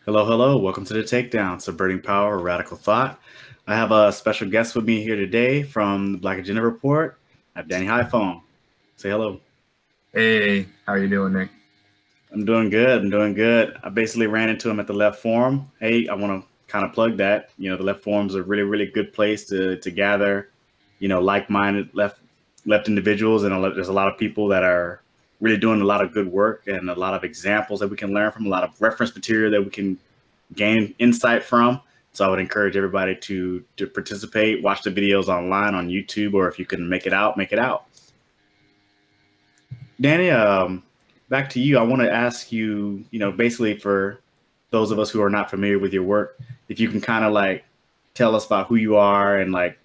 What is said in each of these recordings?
Hello, hello. Welcome to the Takedown, Subverting Power, Radical Thought. I have a special guest with me here today from the Black Agenda Report. I have Danny Haiphong. Say hello. Hey, how you doing, Nick? I'm doing good. I'm doing good. I basically ran into him at the Left Forum. Hey, I want to kind of plug that. The Left Forum's a really, really good place to gather, like-minded left individuals, and there's a lot of people that are really doing a lot of good work and a lot of examples that we can learn from, a lot of reference material that we can gain insight from. So I would encourage everybody to participate, watch the videos online on YouTube, or if you can make it out, make it out. Danny, back to you. I want to ask you, basically for those of us who are not familiar with your work, if you can kind of like tell us about who you are and like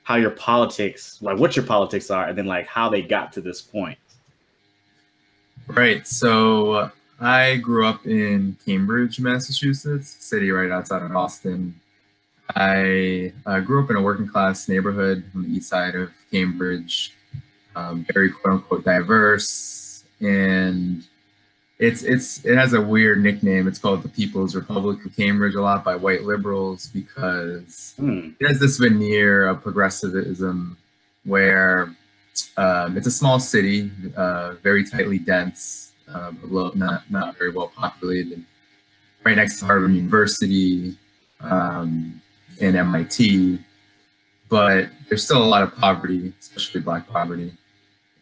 how your politics, like what your politics are, and then like how they got to this point. Right. So I grew up in Cambridge, Massachusetts, city right outside of Boston. I grew up in a working class neighborhood on the east side of Cambridge, very quote unquote diverse, and it has a weird nickname. It's called the People's Republic of Cambridge a lot by white liberals because it has this veneer of progressivism where it's a small city, very tightly dense, but not very well populated. Right next to Harvard University and MIT, but there's still a lot of poverty, especially Black poverty.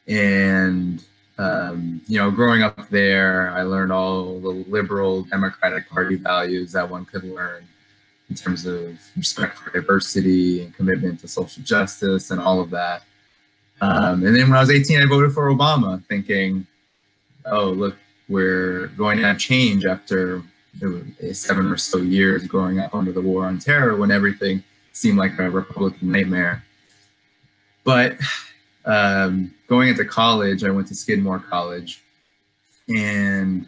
And growing up there, I learned all the liberal Democratic Party values that one could learn in terms of respect for diversity and commitment to social justice and all of that. And then when I was 18, I voted for Obama, thinking, oh, look, we're going to have change after 7 or so years growing up under the war on terror when everything seemed like a Republican nightmare. But going into college, I went to Skidmore College, and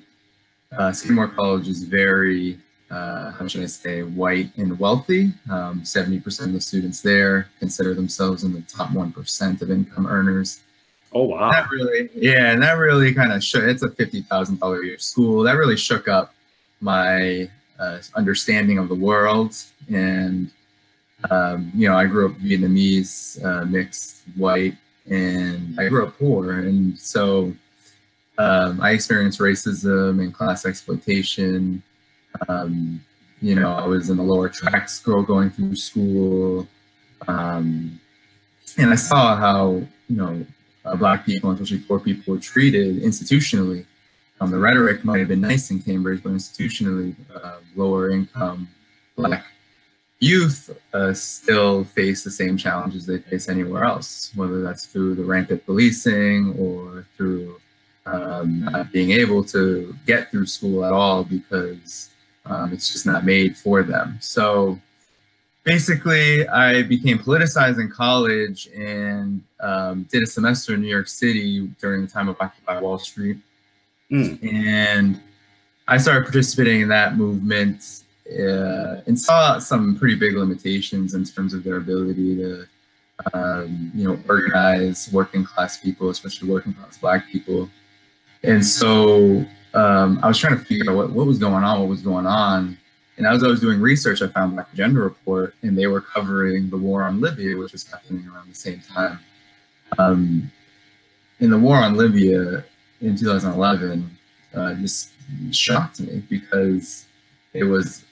Skidmore College is very, how should I say, white and wealthy. 70% of the students there consider themselves in the top 1% of income earners. Oh, wow. And that really kind of shook. It's a $50,000 a year school. That really shook up my understanding of the world. And, I grew up Vietnamese, mixed, white, and I grew up poor. And so I experienced racism and class exploitation. I was in the lower tracts going through school. And I saw how, Black people, especially poor people, were treated institutionally. The rhetoric might have been nice in Cambridge, but institutionally, lower income Black youth still face the same challenges they face anywhere else, whether that's through the rampant policing or through not being able to get through school at all because it's just not made for them. So basically, I became politicized in college and did a semester in New York City during the time of Occupy Wall Street. And I started participating in that movement and saw some pretty big limitations in terms of their ability to, organize working class people, especially working class Black people. And so I was trying to figure out what was going on. And as I was doing research, I found Black Agenda Report, and they were covering the war on Libya, which was happening around the same time. In the war on Libya in 2011, just shocked me because it was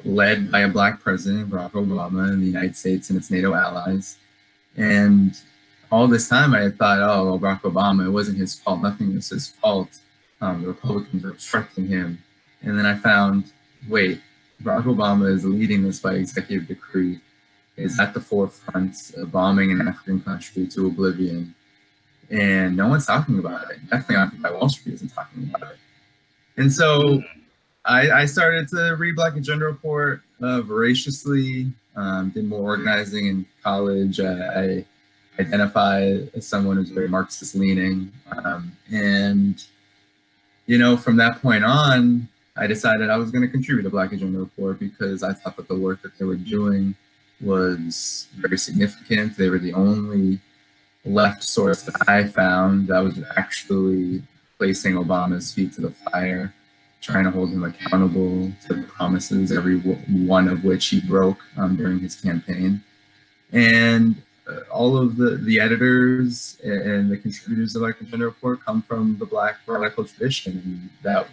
led by a Black president, Barack Obama, in the United States and its NATO allies. And all this time I had thought, oh, well, Barack Obama, it wasn't his fault. Nothing was his fault. The Republicans were obstructing him. And then I found, wait, Barack Obama is leading this by executive decree, is at the forefront of bombing an African country to oblivion. And no one's talking about it. Definitely Occupy Wall Street isn't talking about it. And so I started to read Black Agenda Report voraciously, did more organizing in college. I identify as someone who's very Marxist leaning. And from that point on, I decided I was going to contribute to Black Agenda Report because I thought that the work that they were doing was very significant. They were the only left source that I found that was actually placing Obama's feet to the fire. trying to hold him accountable to the promises, every one of which he broke during his campaign. And all of the editors and the contributors of Black Agenda Report come from the Black radical tradition, and that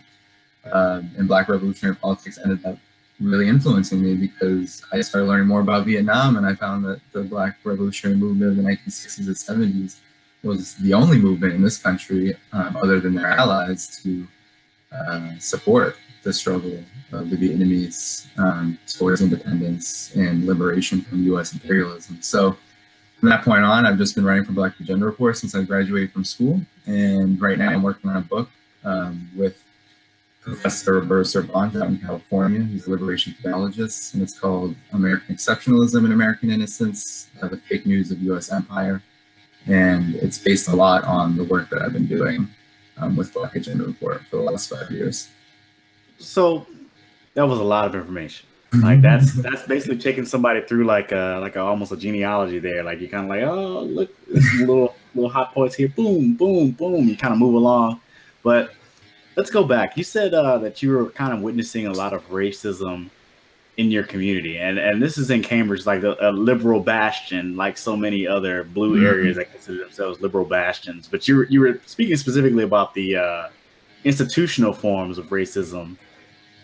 and Black revolutionary politics ended up really influencing me, because I started learning more about Vietnam, and I found that the Black revolutionary movement of the 1960s and 70s was the only movement in this country, other than their allies, to support the struggle of the Vietnamese towards independence and liberation from U.S. imperialism. So from that point on, I've just been writing for Black Agenda Report since I graduated from school, and right now I'm working on a book with Professor Roberto Cervantes out in California. He's a liberation theologist, and it's called American Exceptionalism and American Innocence, the Fake News of U.S. Empire. And it's based a lot on the work that I've been doing with Black Agenda Report for the last 5 years. So that was a lot of information. Like that's basically taking somebody through like almost a genealogy there. Like you kind of like, oh look, this little hot points here, boom, boom, boom. You kind of move along, but let's go back. You said that you were kind of witnessing a lot of racism in your community, and this is in Cambridge, like a liberal bastion, like so many other blue areas that consider themselves liberal bastions. But you were speaking specifically about the institutional forms of racism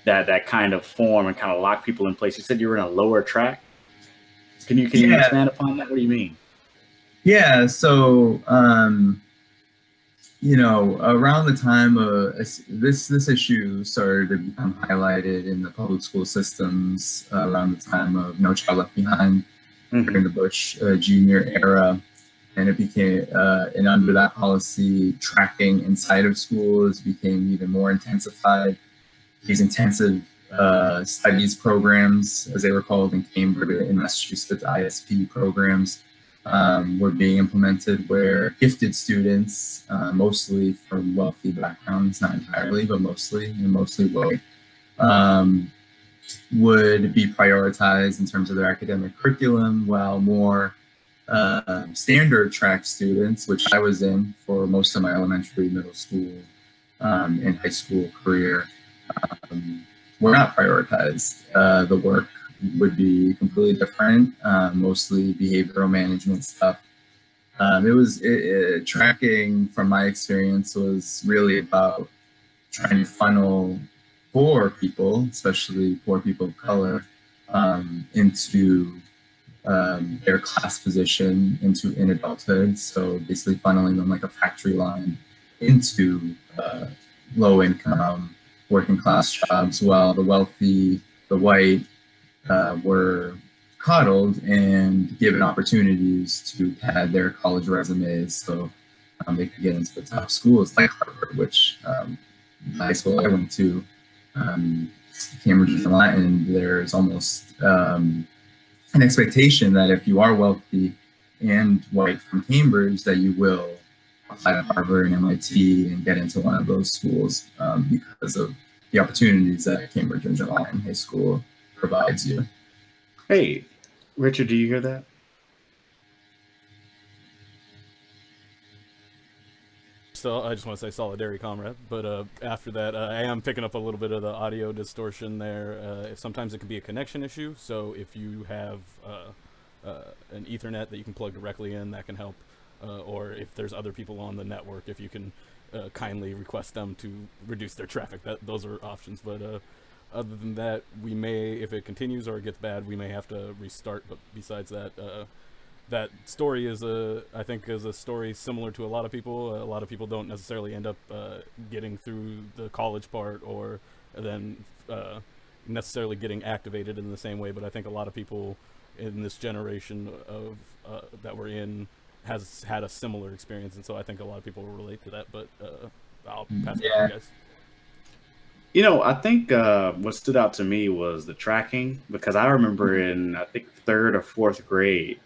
that kind of form and kind of lock people in place. You said you were in a lower track. Can you expand upon that? What do you mean? Yeah. So you know, around the time this issue started to become highlighted in the public school systems around the time of No Child Left Behind during the Bush Jr. era, and it became and under that policy, tracking inside of schools became even more intensified. These intensive studies programs, as they were called in Cambridge, in Massachusetts, ISP programs, were being implemented, where gifted students, mostly from wealthy backgrounds, not entirely, but mostly white, would be prioritized in terms of their academic curriculum, while more standard track students, which I was in for most of my elementary, middle school, and high school career, were not prioritized. The work would be completely different, mostly behavioral management stuff. Tracking, from my experience, was really about trying to funnel poor people, especially poor people of color, into their class position in adulthood. So basically funneling them like a factory line into low income, working class jobs, while the wealthy, the white, were coddled and given opportunities to pad their college resumes, so they could get into the top schools like Harvard, which the high school I went to, Cambridge and Latin, there's almost an expectation that if you are wealthy and white from Cambridge, that you will apply to Harvard and MIT and get into one of those schools because of the opportunities that Cambridge and Latin High School provides you. Hey, Richard, do you hear that? So I just want to say solidarity, comrade. But after that, I am picking up a little bit of the audio distortion there. Sometimes it can be a connection issue. So if you have an Ethernet that you can plug directly in, that can help. Or if there's other people on the network, if you can kindly request them to reduce their traffic, those are options. But other than that, we may, if it continues or it gets bad, we may have to restart. But besides that, that story is I think is a story similar to a lot of people. A lot of people don't necessarily end up getting through the college part, or then necessarily getting activated in the same way. But I think a lot of people in this generation of that we're in has had a similar experience, and so I think a lot of people will relate to that. But I'll pass it on to you guys. You know, I think what stood out to me was the tracking, because I remember in, I think, 3rd or 4th grade,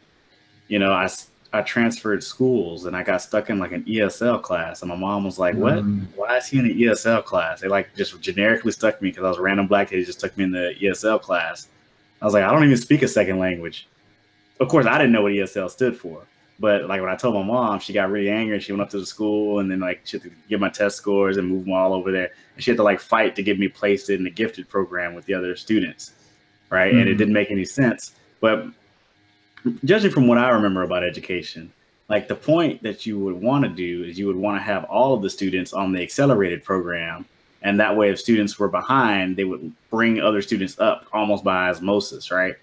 you know, I transferred schools and I got stuck in like an ESL class, and my mom was like, "What? Why is he in an ESL class?" They like just generically stuck me because I was a random black kid. They just stuck me in the ESL class. I was like, I don't even speak a second language. Of course, I didn't know what ESL stood for. But like when I told my mom, she got really angry. She went up to the school and then like she had to get my test scores and move them all over there. And she had to like fight to get me placed in the gifted program with the other students, right? Mm-hmm. And it didn't make any sense. But judging from what I remember about education, like the point that you would want to do is you would want to have all of the students on the accelerated program. And that way, if students were behind, they would bring other students up almost by osmosis, right?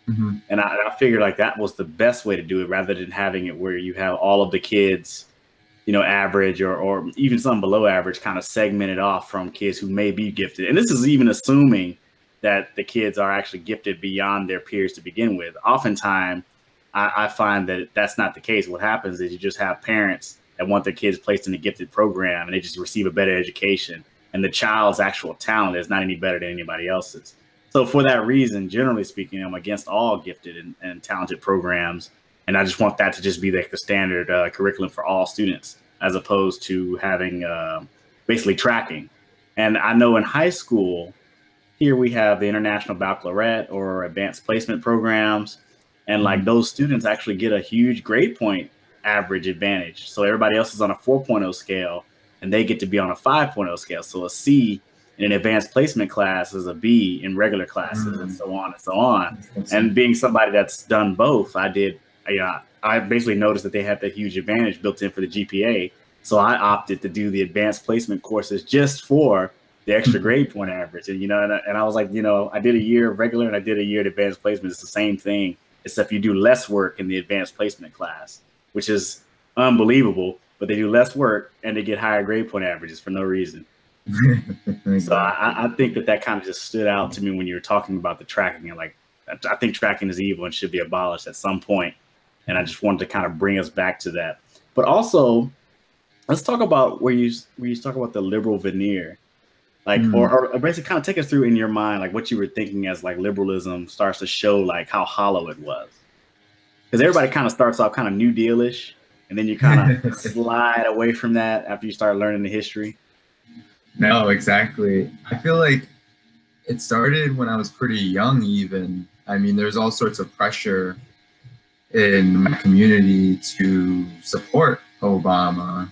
Mm-hmm. And I figured like that was the best way to do it rather than having it where you have all of the kids, you know, average or even some below average kind of segmented off from kids who may be gifted. And this is even assuming that the kids are actually gifted beyond their peers to begin with. Oftentimes, I find that that's not the case. What happens is you just have parents that want their kids placed in a gifted program and they just receive a better education. And the child's actual talent is not any better than anybody else's. So for that reason, generally speaking, I'm against all gifted and talented programs. And I just want that to just be like the standard curriculum for all students, as opposed to having basically tracking. And I know in high school, here we have the International Baccalaureate or advanced placement programs. And like those students actually get a huge grade point average advantage. So everybody else is on a 4.0 scale and they get to be on a 5.0 scale. So a C in an advanced placement class is a B in regular classes and so on and so on. And being somebody that's done both, I basically noticed that they had that huge advantage built in for the GPA. So I opted to do the advanced placement courses just for the extra grade point average. And, you know, and I was like, you know, I did a year of regular and I did a year of advanced placement. It's the same thing, except you do less work in the advanced placement class, which is unbelievable, but they do less work and they get higher grade point averages for no reason. So I think that kind of just stood out to me when you were talking about the tracking. And like, I think tracking is evil and should be abolished at some point. And I just wanted to kind of bring us back to that. But also, let's talk about where you talk about the liberal veneer, like, or basically kind of take us through in your mind, like what you were thinking as like liberalism starts to show like how hollow it was. Because everybody kind of starts off kind of New Deal-ish, and then you kind of slide away from that after you start learning the history. No, exactly. I feel like it started when I was pretty young even. I mean, there's all sorts of pressure in my community to support Obama.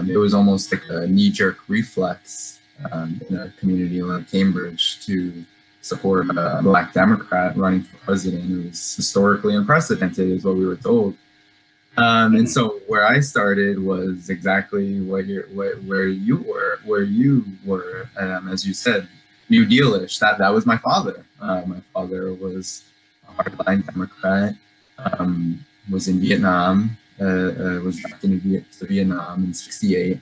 It was almost like a knee-jerk reflex in a community like Cambridge to support a Black Democrat running for president. It was historically unprecedented, is what we were told. And so where I started was exactly where you were, as you said, New Deal-ish. That was my father. My father was a hardline Democrat, was in Vietnam, was drafted to Vietnam in '68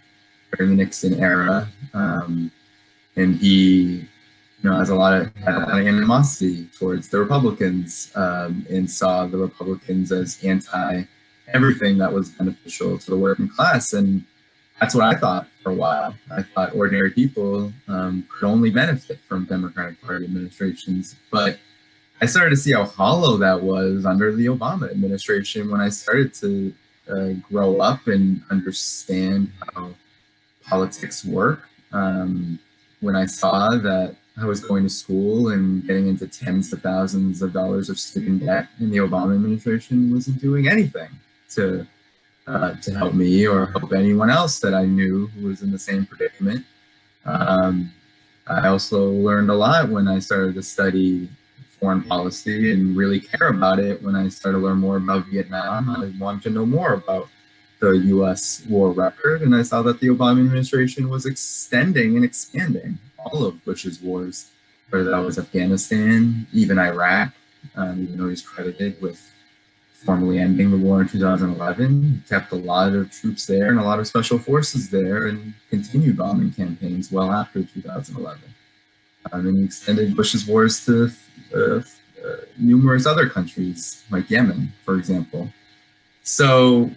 during the Nixon era, and he, you know, had a lot of animosity towards the Republicans, and saw the Republicans as anti-everything that was beneficial to the working class. And that's what I thought for a while. I thought ordinary people could only benefit from Democratic Party administrations. But I started to see how hollow that was under the Obama administration when I started to grow up and understand how politics work. When I saw that I was going to school and getting into tens of thousands of dollars of student debt, and the Obama administration wasn't doing anything to help me or help anyone else that I knew who was in the same predicament. I also learned a lot when I started to study foreign policy and really care about it. When I started to learn more about Vietnam, I wanted to know more about the U.S. war record, and I saw that the Obama administration was extending and expanding all of Bush's wars, whether that was Afghanistan, even Iraq, even though he's credited with formally ending the war in 2011. He kept a lot of troops there and a lot of special forces there and continued bombing campaigns well after 2011. And he extended Bush's wars to numerous other countries, like Yemen, for example. So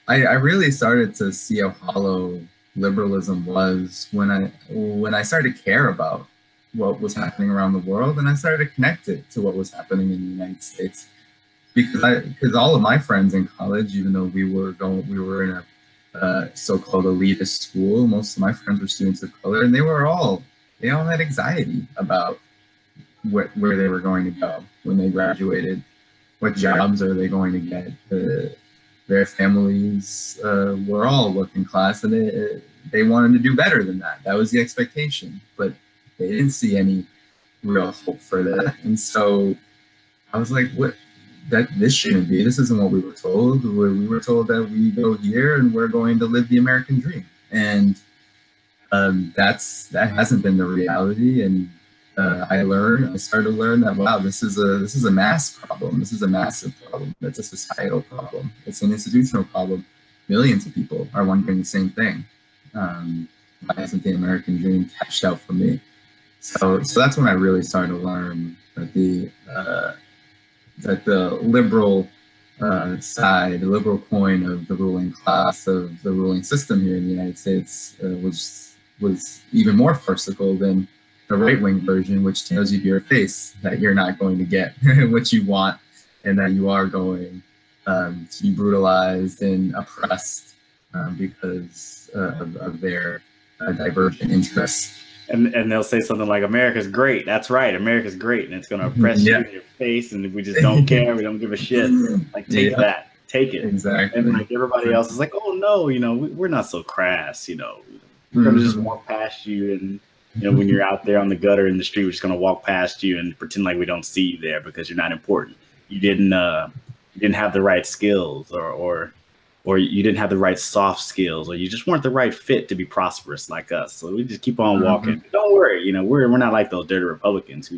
I really started to see how hollow liberalism was when I started to care about what was happening around the world, and I started to connect it to what was happening in the United States. Because all of my friends in college, even though we were in a so-called elitist school, most of my friends were students of color, and they all had anxiety about where they were going to go when they graduated. What jobs are they going to get? their families were all working class, and they wanted to do better than that. That was the expectation, but they didn't see any real hope for that. And so I was like, what? That this shouldn't be. This isn't what we were told. We were told that we go here and we're going to live the American dream. And that hasn't been the reality. And I started to learn that, wow, this is a mass problem. This is a massive problem. It's a societal problem. It's an institutional problem. Millions of people are wondering the same thing. Why isn't the American dream cashed out for me? So that's when I really started to learn that the liberal side, the liberal coin of the ruling class, of the ruling system here in the United States was even more farcical than the right-wing version, which tells you to your face that you're not going to get what you want, and that you are going to be brutalized and oppressed because of their divergent interests. And they'll say something like, America's great. That's right. America's great. And it's going to oppress you in your face. And we just don't care. We don't give a shit. Like, take that. Take it. Exactly. And like everybody else is like, oh, no, we're not so crass. We're going to just walk past you. And, when you're out there on the gutter in the street, we're just going to walk past you and pretend like we don't see you there because you're not important. You didn't have the right skills or you didn't have the right soft skills, or you just weren't the right fit to be prosperous like us. So we just keep on walking. Don't worry, we're not like those dirty Republicans who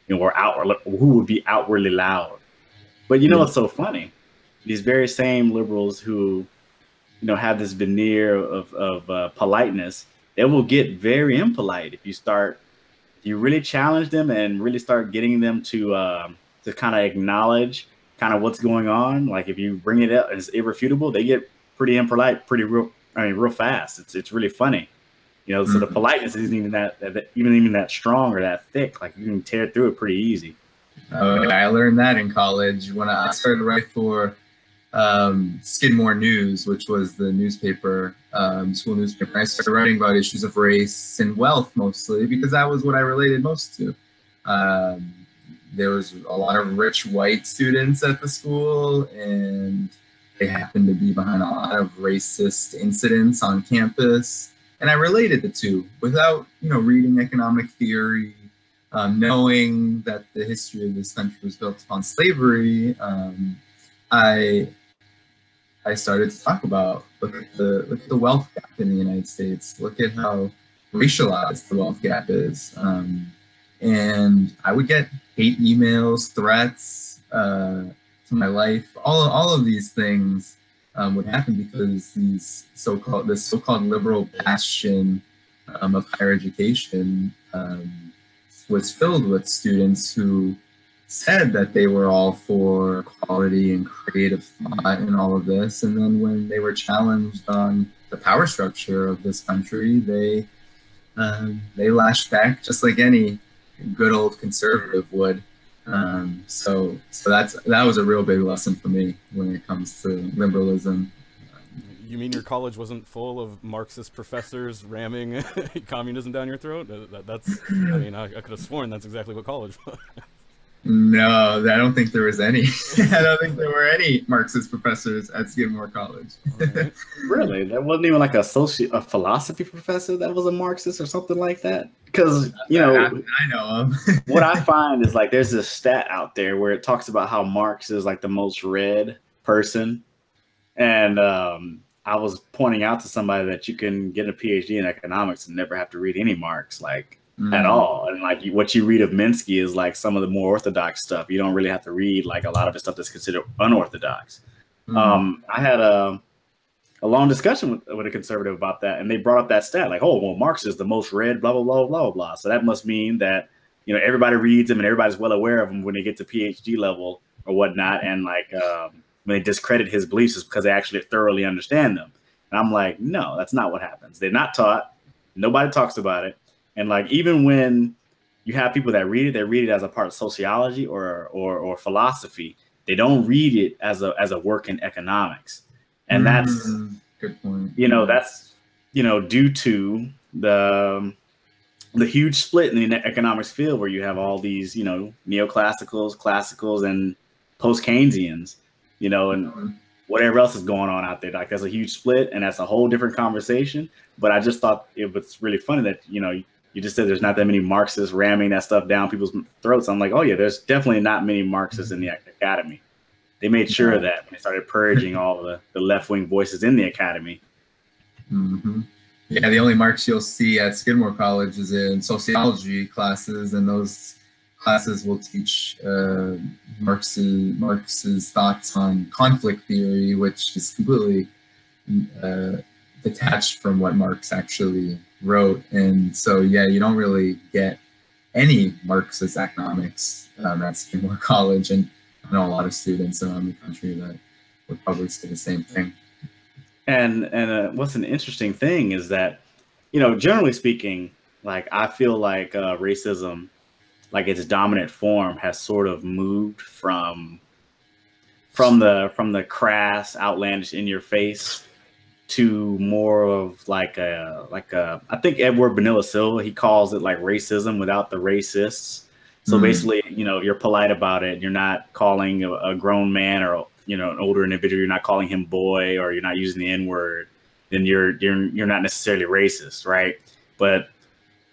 who would be outwardly loud. But what's so funny? These very same liberals who, have this veneer of politeness, they will get very impolite if you really challenge them and really start getting them to kind of acknowledge kind of what's going on. Like if you bring it up as irrefutable, they get pretty impolite, real fast. It's really funny, so the politeness isn't even that strong or that thick. Like you can tear through it pretty easy. I learned that in college when I started to write for Skidmore News, which was the newspaper, school newspaper. I started writing about issues of race and wealth mostly because that was what I related most to. There was a lot of rich white students at the school, and they happened to be behind a lot of racist incidents on campus. And I related the two without, reading economic theory, knowing that the history of this country was built upon slavery. I started to talk about, look at the wealth gap in the United States. Look at how racialized the wealth gap is. And I would get hate emails, threats to my life. All of these things would happen because this so-called liberal bastion of higher education was filled with students who said that they were all for equality and creative thought and all of this. And then when they were challenged on the power structure of this country, they lashed back just like any good old conservative would. So that was a real big lesson for me when it comes to liberalism. You mean your college wasn't full of Marxist professors ramming communism down your throat? I could have sworn that's exactly what college was. No, I don't think there was any. I don't think there were any Marxist professors at Skidmore College. Right. Really? There wasn't even like a philosophy professor that was a Marxist or something like that? Because, I know of. What I find is like there's this stat out there where it talks about how Marx is like the most read person. And I was pointing out to somebody that you can get a PhD in economics and never have to read any Marx, at all. And like what you read of Minsky is like some of the more orthodox stuff. You don't really have to read like a lot of the stuff that's considered unorthodox. I had a long discussion with a conservative about that, and they brought up that stat, like, oh, well, Marx is the most read, blah, blah, blah, blah, blah. So that must mean that, everybody reads him and everybody's well aware of him when they get to PhD level or whatnot. And like when they discredit his beliefs, is because they actually thoroughly understand them. And I'm like, no, that's not what happens. They're not taught. Nobody talks about it. And like, even when you have people that read it, they read it as a part of sociology or philosophy. They don't read it as a work in economics. And that's, good point. That's, due to the huge split in the economics field where you have all these, neoclassicals, classicals, and post-Keynesians, and whatever else is going on out there. Like, there's a huge split, and that's a whole different conversation. But I just thought it was really funny that, you know, you just said there's not that many Marxists ramming that stuff down people's throats. I'm like, oh yeah, there's definitely not many Marxists in the academy. They made sure of that when they started purging all the left-wing voices in the academy. Mm-hmm. Yeah, the only Marx you'll see at Skidmore College is in sociology classes, and those classes will teach Marx's thoughts on conflict theory, which is completely detached from what Marx actually wrote. And so, yeah, you don't really get any Marxist economics at Skidmore College, and I know a lot of students around the country that would probably say the same thing. And what's an interesting thing is that, you know, generally speaking, like, I feel like racism, like its dominant form, has sort of moved from the crass, outlandish, in your face to more of like a I think Edward Bonilla Silva, he calls it like racism without the racists. So basically, you know, you're polite about it. You're not calling a grown man or, you know, an older individual, you're not calling him boy, or you're not using the N-word. Then you're not necessarily racist, right? But,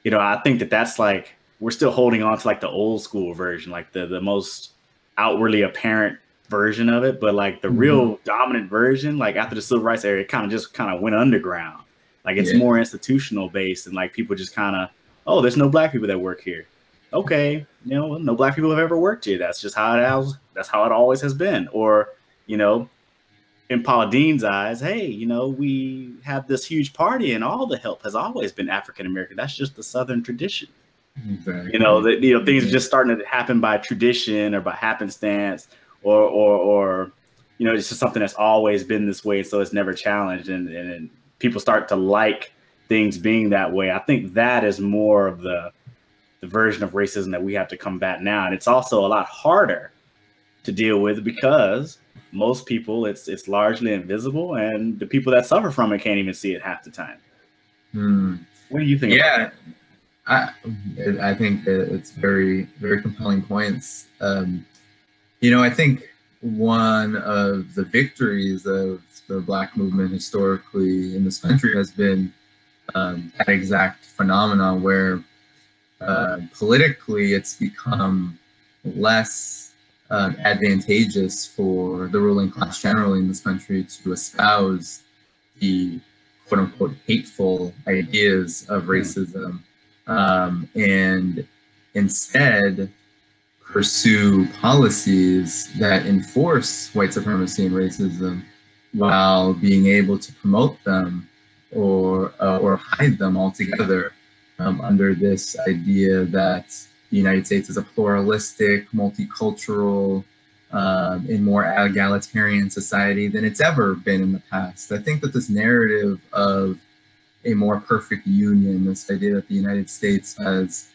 you know, I think that's like, we're still holding on to like the old school version, like the most outwardly apparent version of it. But like the real dominant version, like after the civil rights era, it kind of went underground. Like it's more institutional based, and like people just kind of, oh, there's no black people that work here. Okay, you know, no black people have ever worked here. That's just how that's how it always has been. Or, you know, in Paula Dean's eyes, hey, you know, we have this huge party and all the help has always been African American. That's just the Southern tradition. Exactly. You know, things are just starting to happen by tradition or by happenstance, or you know, it's just something that's always been this way, so it's never challenged, and people start to like things being that way. I think that is more of the version of racism that we have to combat now, and it's also a lot harder to deal with because most people, it's largely invisible, and the people that suffer from it can't even see it half the time. What do you think about that? I think that it's very, very compelling points. You know, I think one of the victories of the Black movement historically in this country has been that exact phenomenon where politically it's become less advantageous for the ruling class generally in this country to espouse the quote-unquote hateful ideas of racism, and instead pursue policies that enforce white supremacy and racism while being able to promote them or hide them altogether under this idea that the United States is a pluralistic, multicultural, and more egalitarian society than it's ever been in the past. I think that this narrative of a more perfect union, this idea that the United States has,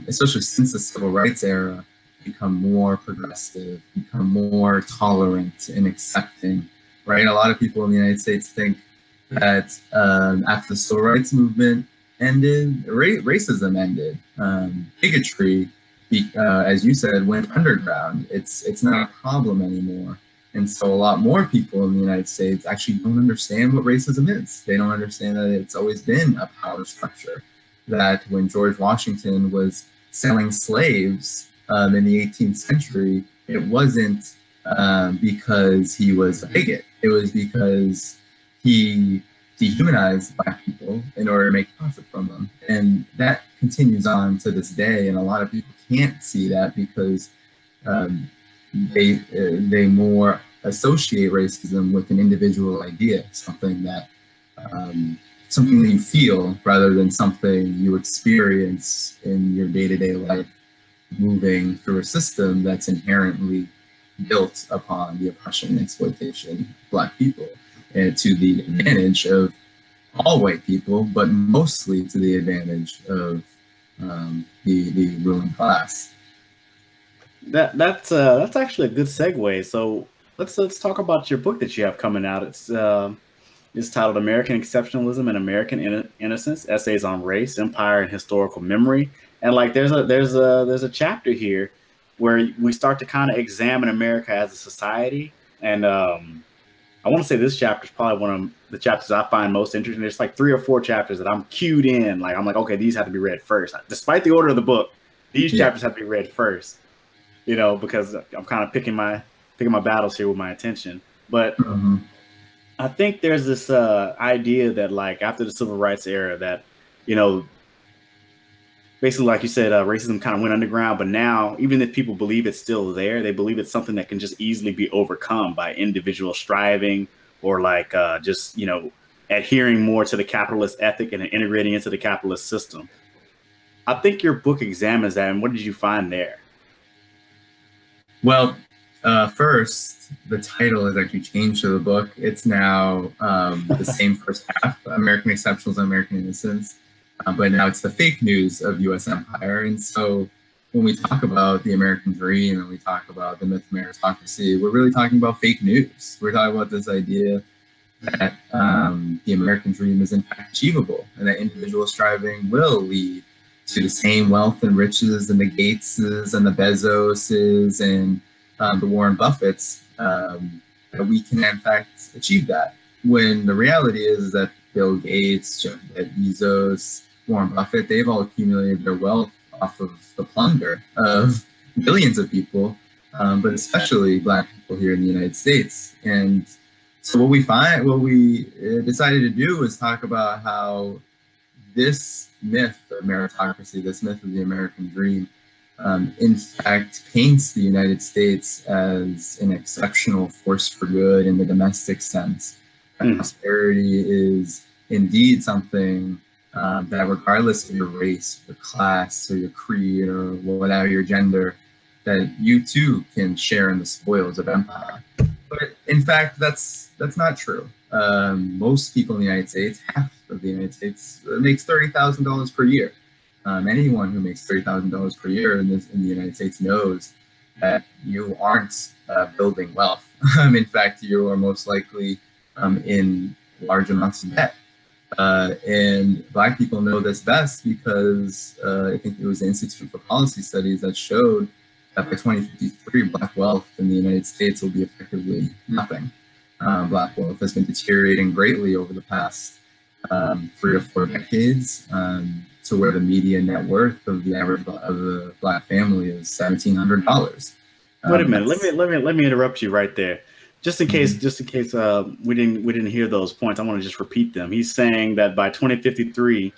especially since the civil rights era, become more progressive, become more tolerant and accepting, right? A lot of people in the United States think that after the civil rights movement ended, racism ended, bigotry, as you said, went underground. It's not a problem anymore. And so a lot more people in the United States actually don't understand what racism is. They don't understand that it's always been a power structure, that when George Washington was selling slaves in the 18th century, it wasn't because he was a bigot. It was because he dehumanized Black people in order to make profit from them. And that continues on to this day. And a lot of people can't see that because they more associate racism with an individual idea, something that you feel rather than something you experience in your day-to-day life, moving through a system that's inherently built upon the oppression and exploitation of Black people, and to the advantage of all white people, but mostly to the advantage of the ruling class. That's actually a good segue. So let's talk about your book that you have coming out. It's titled American Exceptionalism and American Innocence: Essays on Race, Empire, and Historical Memory. And like there's a chapter here where we start to kind of examine America as a society, and I want to say this chapter is probably one of the chapters I find most interesting. There's like 3 or 4 chapters that I'm cued in. Like, I'm like, okay, these have to be read first. Despite the order of the book, these chapters have to be read first, you know, because I'm kind of picking my battles here with my attention. But I think there's this idea that, like, after the civil rights era, that, you know, basically, like you said, racism kind of went underground. But now, even if people believe it's still there, they believe it's something that can just easily be overcome by individual striving, or like just, you know, adhering more to the capitalist ethic and integrating into the capitalist system. I think your book examines that. And what did you find there? Well, first, the title is actually changed to the book. It's now the same first half, American Exceptionalism, American Innocence. But now it's the fake news of U.S. empire. And so when we talk about the American dream and we talk about the myth of meritocracy, we're really talking about fake news. We're talking about this idea that the American dream is in fact achievable, and that individual striving will lead to the same wealth and riches and the Gateses and the Bezoses and the Warren Buffetts, that we can in fact achieve that. When the reality is that Bill Gates, Jeff Bezos, Warren Buffett, they've all accumulated their wealth off of the plunder of billions of people, but especially Black people here in the United States. And so what we decided to do is talk about how this myth of meritocracy, this myth of the American dream, in fact paints the United States as an exceptional force for good in the domestic sense. Prosperity is indeed something that, regardless of your race, your class, or your creed, or whatever your gender, that you too can share in the spoils of empire. But in fact, that's not true. Most people in the United States, half of the United States, makes $30,000 per year. Anyone who makes $30,000 per year in the United States knows that you aren't building wealth. In fact, you are most likely in large amounts of debt. And Black people know this best because I think it was the Institute for Policy Studies that showed that by 2053, Black wealth in the United States will be effectively nothing. Black wealth has been deteriorating greatly over the past 3 or 4 decades, to where the median net worth of the average of the Black family is $1,700. Wait a minute. Let me interrupt you right there. Just in case we didn't hear those points, I want to just repeat them. He's saying that by 2053,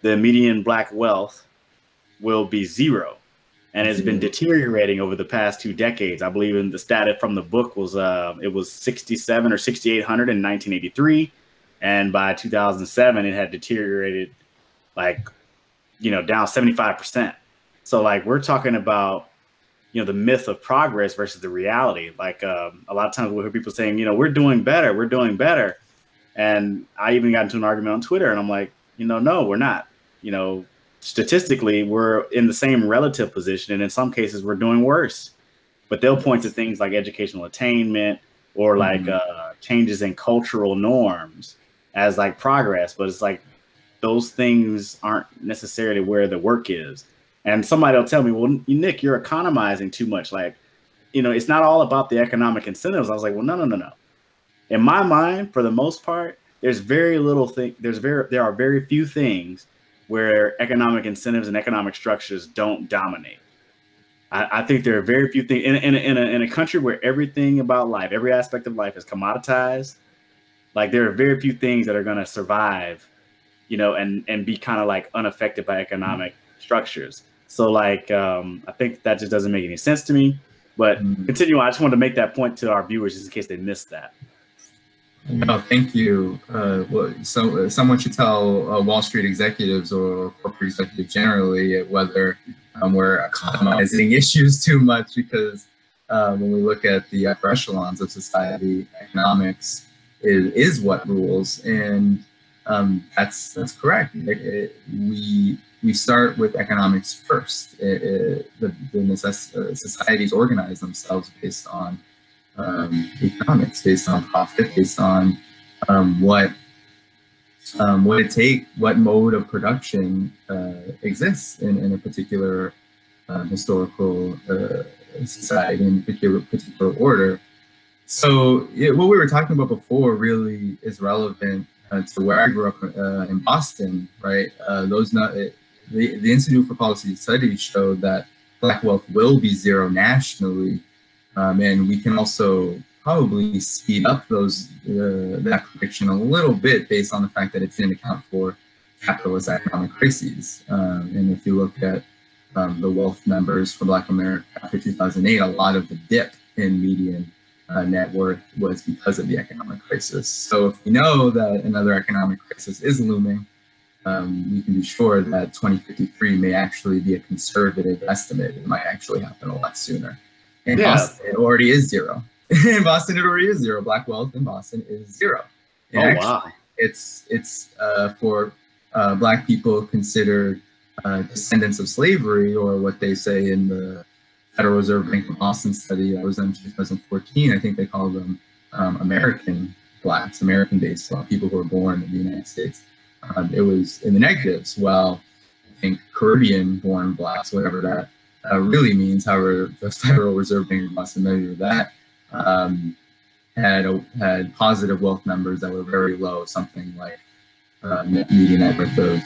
the median Black wealth will be 0, and it's been deteriorating over the past 2 decades. I believe in the stat from the book was it was 67 or 6,800 in 1983, and by 2007 it had deteriorated, like, you know, down 75%. So like, we're talking about, you know, the myth of progress versus the reality. Like a lot of times we'll hear people saying, you know, we're doing better. And I even got into an argument on Twitter, and I'm like, you know, no, we're not. You know, statistically, we're in the same relative position, and in some cases we're doing worse. But they'll point to things like educational attainment or like changes in cultural norms as like progress. But it's like, those things aren't necessarily where the work is. And somebody will tell me, well, Nick, you're economizing too much. Like, you know, it's not all about the economic incentives. I was like, well, no. In my mind, for the most part, there's very little thing. There are very few things where economic incentives and economic structures don't dominate. I think there are very few things in a country where everything about life, every aspect of life is commoditized. Like, there are very few things that are going to survive, you know, and be kind of like unaffected by economic structures. So like, I think that just doesn't make any sense to me. But continue on. I just wanted to make that point to our viewers just in case they missed that. No, thank you. So someone should tell Wall Street executives or corporate executives generally whether we're economizing issues too much, because when we look at the upper echelons of society, economics is what rules, and that's correct. We start with economics first. Societies organize themselves based on economics, based on profit, based on what mode of production exists in a particular historical society, in particular order. So what we were talking about before really is relevant to where I grew up in Boston, right? The Institute for Policy Studies showed that Black wealth will be zero nationally, and we can also probably speed up that prediction a little bit based on the fact that it didn't account for capitalist economic crises. And if you look at the wealth numbers for Black America after 2008, a lot of the dip in median net worth was because of the economic crisis. So if we know that another economic crisis is looming, we can be sure that 2053 may actually be a conservative estimate. It might actually happen a lot sooner. In Boston, it already is zero. In Boston, it already is zero. Black wealth in Boston is zero. And wow. It's for Black people considered descendants of slavery, or what they say in the Federal Reserve Bank of Boston study that was done in 2014. I think they call them American Blacks, American-based people who were born in the United States. It was in the negatives, while I think Caribbean-born Blacks, whatever that really means, however the Federal Reserve Bank of Boston measured that, had positive wealth numbers that were very low, something like median net worth of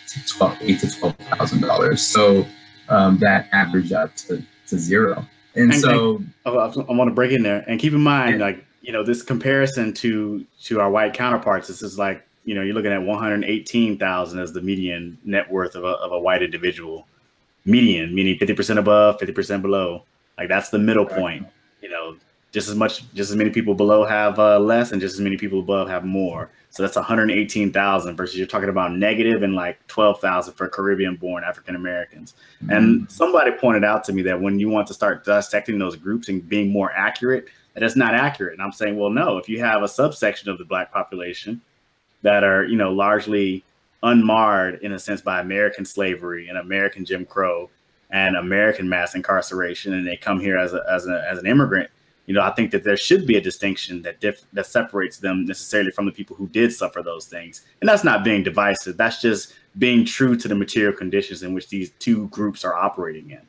$8,000 to $12,000. So that averaged out to zero. And so I want to break in there and keep in mind, like, you know, this comparison to our white counterparts, this is like, you know, you're looking at 118,000 as the median net worth of a white individual. Median, meaning 50% above, 50% below. Like, that's the middle point. You know, just as many people below have less, and just as many people above have more. So that's 118,000 versus you're talking about negative and like 12,000 for Caribbean-born African Americans. Mm-hmm. And somebody pointed out to me that when you want to start dissecting those groups and being more accurate, that it's not accurate. And I'm saying, well, no, if you have a subsection of the Black population that are, you know, largely unmarred in a sense by American slavery and American Jim Crow and American mass incarceration, and they come here as an immigrant, you know, I think that there should be a distinction that separates them necessarily from the people who did suffer those things. And that's not being divisive. That's just being true to the material conditions in which these two groups are operating in.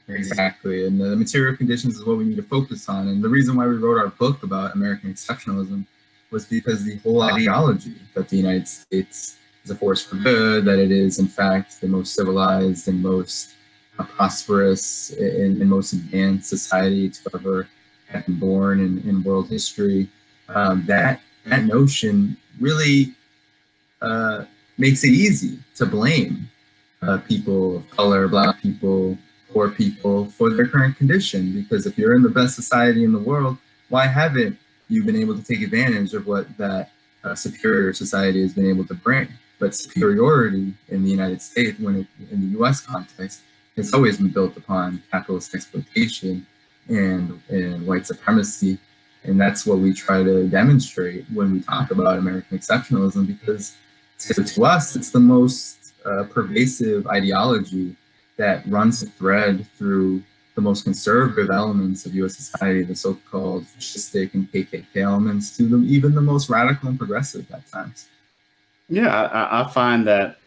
Exactly. And the material conditions is what we need to focus on. And the reason why we wrote our book about American exceptionalism was because the whole ideology that the United States is a force for good, that it is, in fact, the most civilized and most prosperous and most advanced society to ever have been born in world history. That notion really makes it easy to blame people of color, Black people, poor people for their current condition. Because if you're in the best society in the world, why haven't you been able to take advantage of what that superior society has been able to bring? But superiority in the United States, in the U.S. context, has always been built upon capitalist exploitation and white supremacy. And that's what we try to demonstrate when we talk about American exceptionalism, because to us, it's the most pervasive ideology that runs a thread through the most conservative elements of U.S. society, the so-called fascistic and KKK elements, to even the most radical and progressive at times. Yeah, I find that,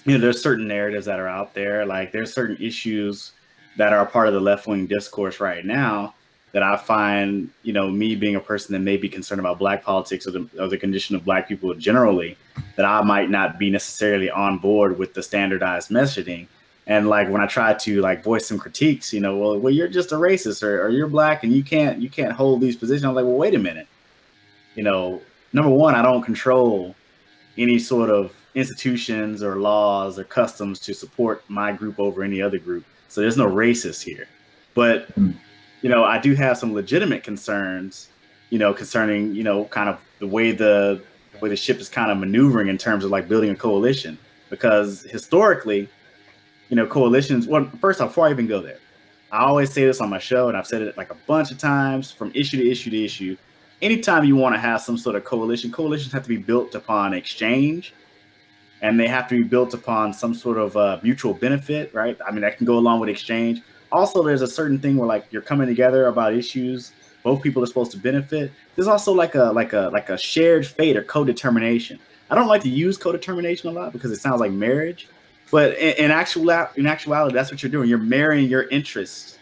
you know, there's certain narratives that are out there. Like, there's certain issues that are a part of the left-wing discourse right now that I find, you know, me being a person that may be concerned about Black politics or the condition of Black people generally, that I might not be necessarily on board with the standardized messaging. And like, when I try to like voice some critiques, you know, well, you're just a racist, or you're Black and you can't hold these positions. I'm like, well, wait a minute. You know, number one, I don't control any sort of institutions or laws or customs to support my group over any other group. So there's no racist here. But, you know, I do have some legitimate concerns, you know, concerning, you know, kind of the way the ship is kind of maneuvering in terms of like building a coalition. Because historically, you know, coalitions, well, first off, before I even go there, I always say this on my show, and I've said it like a bunch of times, from issue to issue to issue. Anytime you want to have some sort of coalitions have to be built upon exchange, and they have to be built upon some sort of mutual benefit, right? I mean, that can go along with exchange. Also, there's a certain thing where like you're coming together about issues both people are supposed to benefit. There's also like a shared fate or co-determination. I don't like to use co-determination a lot because it sounds like marriage, but in actuality, that's what you're doing. You're marrying your interests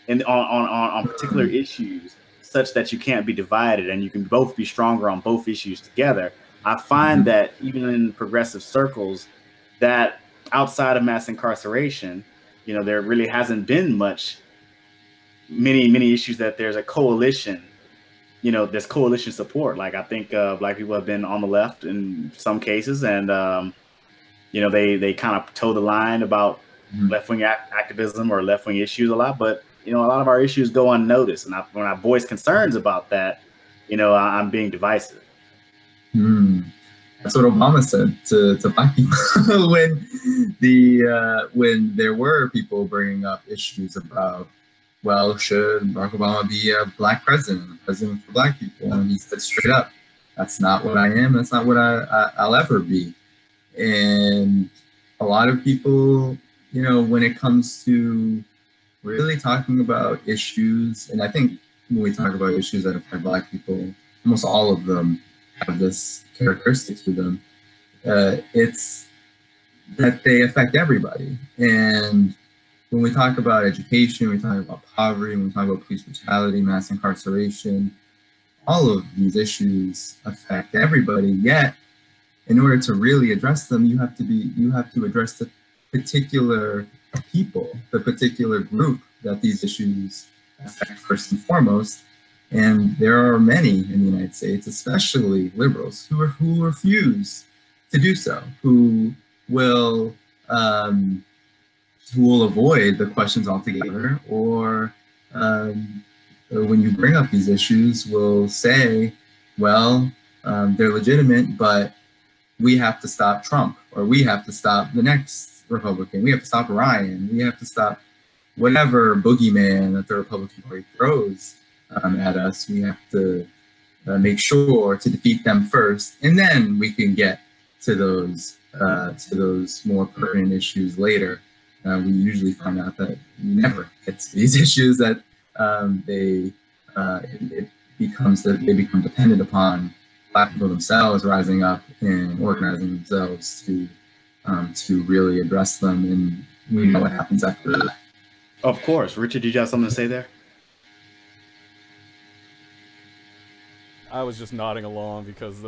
on particular issues such that you can't be divided and you can both be stronger on both issues together. I find that even in progressive circles, that outside of mass incarceration, you know, there really hasn't been many issues that there's a coalition, you know, there's coalition support. Like I think Black people have been on the left in some cases, and you know, they kind of toe the line about left-wing activism or left-wing issues a lot, but you know, a lot of our issues go unnoticed. And when I voice concerns about that, you know, I'm being divisive. That's what Obama said to Black people when there were people bringing up issues about, well, should Barack Obama be a Black president for Black people? And he said straight up, that's not what I am. That's not what I'll ever be. And a lot of people, you know, when it comes to really talking about issues, and I think when we talk about issues that affect Black people, almost all of them have this characteristic to them. It's that they affect everybody. And when we talk about education, we talk about poverty, when we talk about police brutality, mass incarceration, all of these issues affect everybody. Yet, in order to really address them, you have to address the particular people, the particular group that these issues affect first and foremost. And there are many in the United States, especially liberals, who refuse to do so, who will avoid the questions altogether, or when you bring up these issues, will say, well, they're legitimate, but we have to stop Trump, or we have to stop the next Republican, we have to stop Ryan, we have to stop whatever boogeyman that the Republican Party throws at us. We have to make sure to defeat them first, and then we can get to those more pertinent issues later. We usually find out that we never get to these issues, that they become dependent upon Black people themselves rising up and organizing themselves to really address them, and we know what happens after that. Of course. Richard, did you have something to say there? I was just nodding along because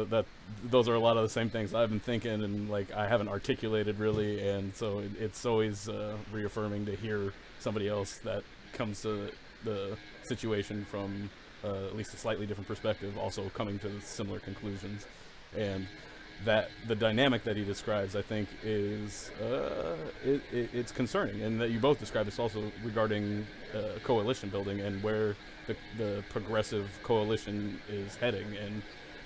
those are a lot of the same things I've been thinking, and like I haven't articulated really, and so it's always reaffirming to hear somebody else that comes to the situation from at least a slightly different perspective, also coming to similar conclusions. And that the dynamic that he describes, I think, is it's concerning, and that you both described this also regarding coalition building and where the progressive coalition is heading. And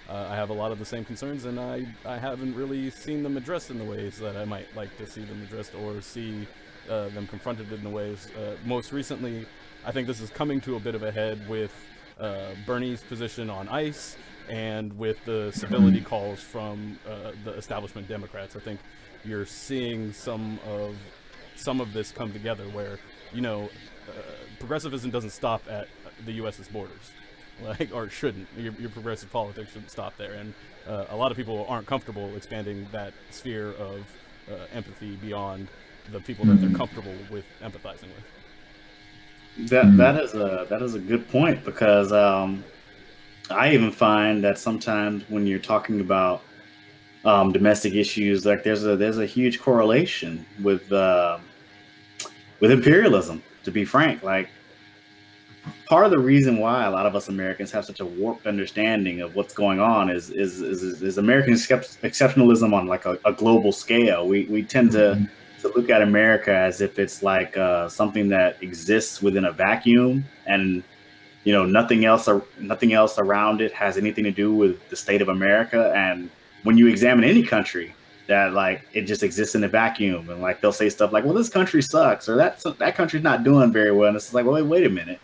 I have a lot of the same concerns, and I haven't really seen them addressed in the ways that I might like to see them addressed, or see them confronted in the ways. Most recently, I think this is coming to a bit of a head with Bernie's position on ICE, and with the civility calls from the establishment Democrats. I think you're seeing some of this come together, where, you know, progressivism doesn't stop at the U.S.'s borders, like, or it shouldn't. Your progressive politics shouldn't stop there, and a lot of people aren't comfortable expanding that sphere of empathy beyond the people that they're comfortable with empathizing with. That is a good point, because I even find that sometimes when you're talking about domestic issues, like there's a huge correlation with imperialism. To be frank, like part of the reason why a lot of us Americans have such a warped understanding of what's going on is American exceptionalism on like a global scale. We tend to look at America as if it's like something that exists within a vacuum, and you know, nothing else around it has anything to do with the state of America. And when you examine any country, that like it just exists in a vacuum, and like they'll say stuff like, well, this country sucks, or that country's not doing very well. And it's like, well, wait a minute,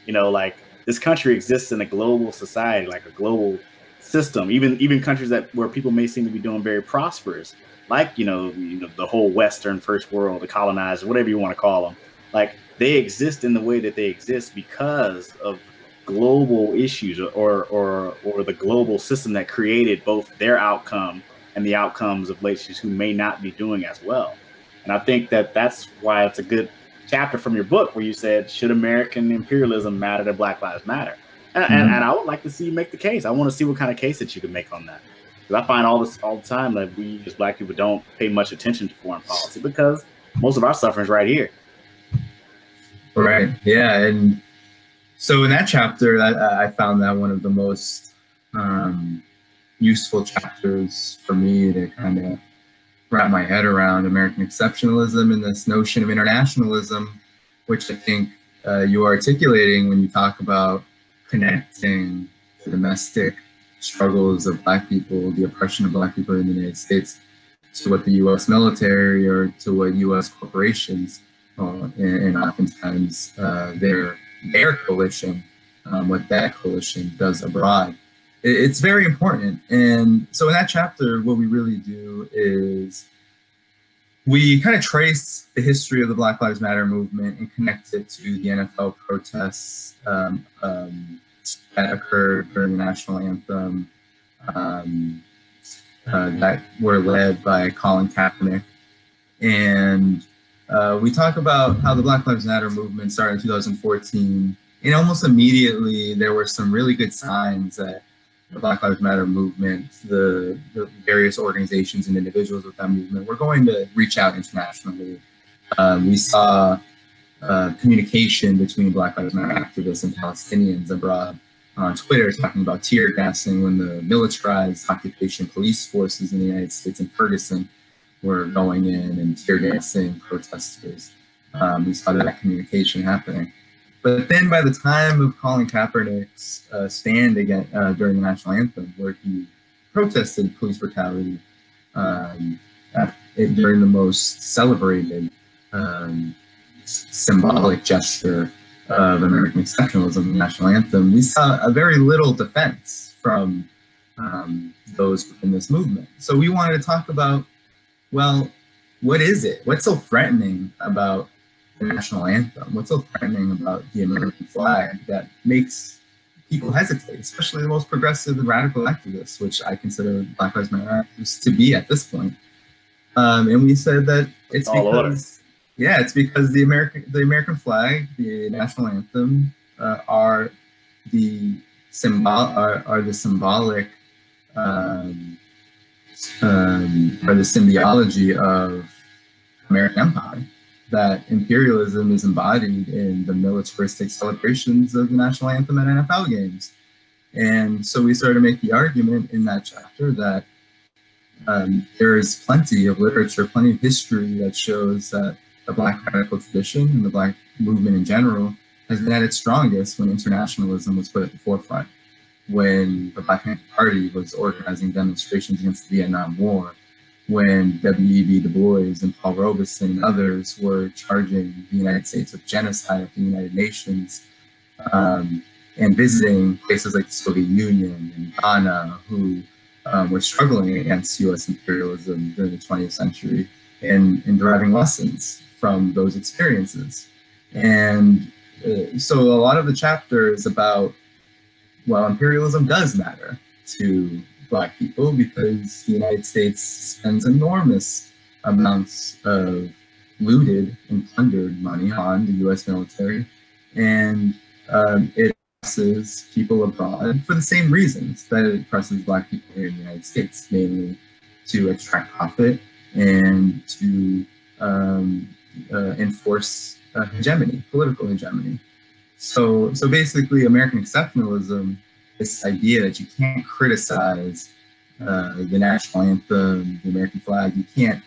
you know, like this country exists in a global society, like a global system. Even countries where people may seem to be doing very prosperous, like you know the whole Western first world, the colonized, whatever you want to call them, like they exist in the way that they exist because of global issues, or the global system that created both their outcome and the outcomes of nations who may not be doing as well. And I think that's why it's a good chapter from your book where you said, should American imperialism matter to Black Lives Matter? And I would like to see you make the case. I want to see what kind of case that you can make on that. Because I find all the time that we as Black people don't pay much attention to foreign policy because most of our suffering is right here. Right. Yeah. And so in that chapter, I found that one of the most useful chapters for me to kind of wrap my head around American exceptionalism and this notion of internationalism, which I think you are articulating when you talk about connecting the domestic struggles of Black people, the oppression of Black people in the United States, to what the U.S. military or to what U.S. corporations and oftentimes their coalition, what that coalition does abroad. It's very important. And so in that chapter, what we really do is we kind of trace the history of the Black Lives Matter movement and connect it to the NFL protests that occurred during the national anthem that were led by Colin Kaepernick. And we talk about how the Black Lives Matter movement started in 2014. And almost immediately, there were some really good signs that the Black Lives Matter movement, the various organizations and individuals with that movement, were going to reach out internationally. We saw communication between Black Lives Matter activists and Palestinians abroad on Twitter, talking about tear gassing when the militarized occupation police forces in the United States in Ferguson were going in and tear gassing protesters. We saw that communication happening. But then by the time of Colin Kaepernick's stand again during the national anthem, where he protested police brutality during the most celebrated symbolic gesture of American exceptionalism, the national anthem, we saw a very little defense from those within this movement. So we wanted to talk about, well, what is it? What's so threatening about the national anthem? What's so threatening about the American flag that makes people hesitate, especially the most progressive and radical activists, which I consider Black Lives Matter activists to be at this point? And we said that it's because, yeah, it's because the American flag, the national anthem, are the symbolic or the symbology of American empire. That imperialism is embodied in the militaristic celebrations of the national anthem at NFL games. And so we started to make the argument in that chapter that there is plenty of literature, plenty of history that shows that the Black radical tradition and the Black movement in general has been at its strongest when internationalism was put at the forefront, when the Black Panther Party was organizing demonstrations against the Vietnam War, when W.E.B. Du Bois and Paul Robeson and others were charging the United States with genocide at the United Nations, and visiting places like the Soviet Union and Ghana, who were struggling against U.S. imperialism during the 20th century, and deriving lessons from those experiences. And so a lot of the chapter is about, well, imperialism does matter to Black people because the United States spends enormous amounts of looted and plundered money on the U.S. military, and it oppresses people abroad for the same reasons that it oppresses Black people here in the United States, mainly to extract profit and to enforce hegemony, political hegemony. So basically, American exceptionalism, this idea that you can't criticize the national anthem, the American flag, you can't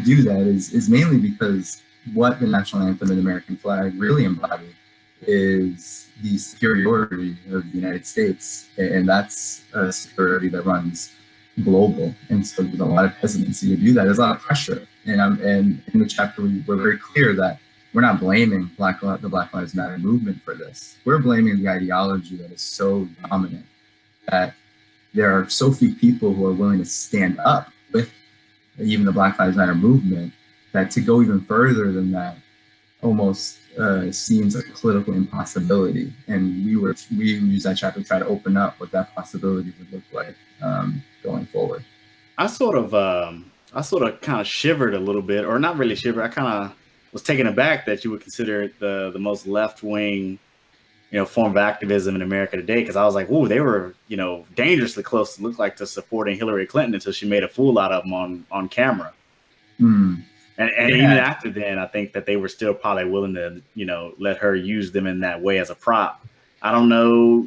do that is mainly because what the national anthem and the American flag really embody is the superiority of the United States, and that's a superiority that runs global. And so there's a lot of hesitancy to do that. There's a lot of pressure, and in the chapter we're very clear that we're not blaming the Black Lives Matter movement for this. We're blaming the ideology that is so dominant that there are so few people who are willing to stand up with even the Black Lives Matter movement, that to go even further than that almost seems like a political impossibility. And we use that chapter to try to open up what that possibility would look like going forward. I sort of kind of shivered a little bit, or not really shivered. I kind of was taken aback that you would consider it the most left-wing form of activism in America today, because I was like, ooh, they were, dangerously close, it looked like, to supporting Hillary Clinton until she made a fool out of them on camera. Mm. And even after then, I think that they were still probably willing to, let her use them in that way as a prop. I don't know,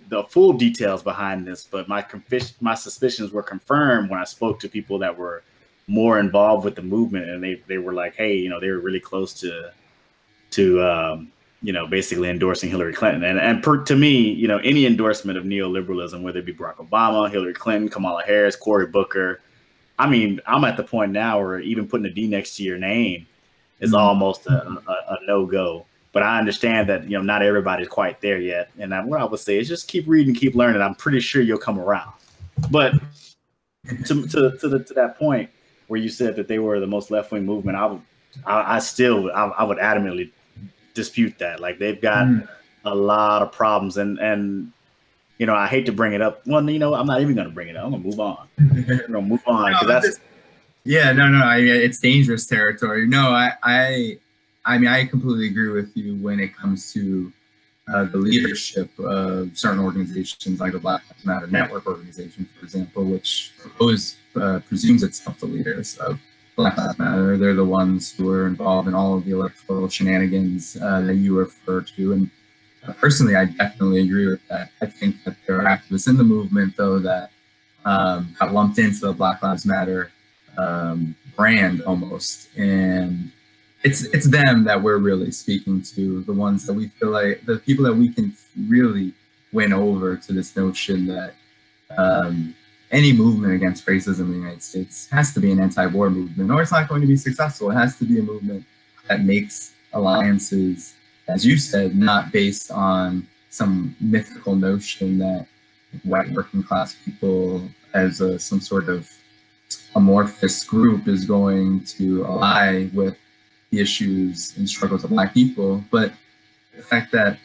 the full details behind this, but my suspicions were confirmed when I spoke to people that were more involved with the movement, and they were like, hey, they were really close to basically endorsing Hillary Clinton. And to me, any endorsement of neoliberalism, whether it be Barack Obama, Hillary Clinton, Kamala Harris, Cory Booker, I mean, I'm at the point now where even putting a D next to your name is almost a no-go. But I understand that, not everybody's quite there yet. And what I would say is just keep reading, keep learning. I'm pretty sure you'll come around. But to that point where you said that they were the most left-wing movement, I would adamantly dispute that. Like, they've got a lot of problems, and I hate to bring it up. Well, I'm not even going to bring it up. I'm going to move on. I'm going to move on, because it's dangerous territory. No, I mean, I completely agree with you when it comes to the leadership of certain organizations, like the Black Lives Matter Network organization, for example, which presumes itself the leaders of Black Lives Matter. They're the ones who are involved in all of the electoral shenanigans that you refer to. And personally, I definitely agree with that. I think that there are activists in the movement, though, that got lumped into the Black Lives Matter brand almost. And it's them that we're really speaking to, the ones that we feel like, the people that we can really win over to this notion that any movement against racism in the United States has to be an anti-war movement, or it's not going to be successful. It has to be a movement that makes alliances, as you said, not based on some mythical notion that white working class people as some sort of amorphous group is going to ally with the issues and struggles of Black people, but the fact that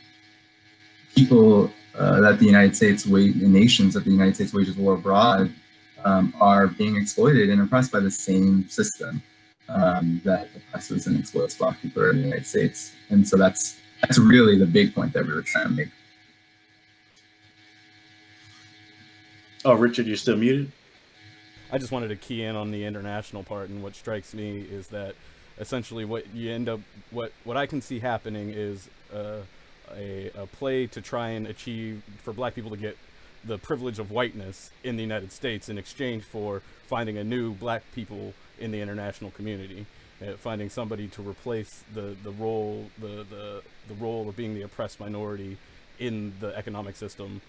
people that the United States nations that the United States wages war abroad are being exploited and oppressed by the same system that oppresses and exploits Black people in the United States. And so that's really the big point that we were trying to make. Oh, Richard, you're still muted? I just wanted to key in on the international part, and what strikes me is that essentially what you end up, what I can see happening is a play to try and achieve for Black people to get the privilege of whiteness in the United States in exchange for finding a new Black people in the international community, finding somebody to replace the role of being the oppressed minority in the economic system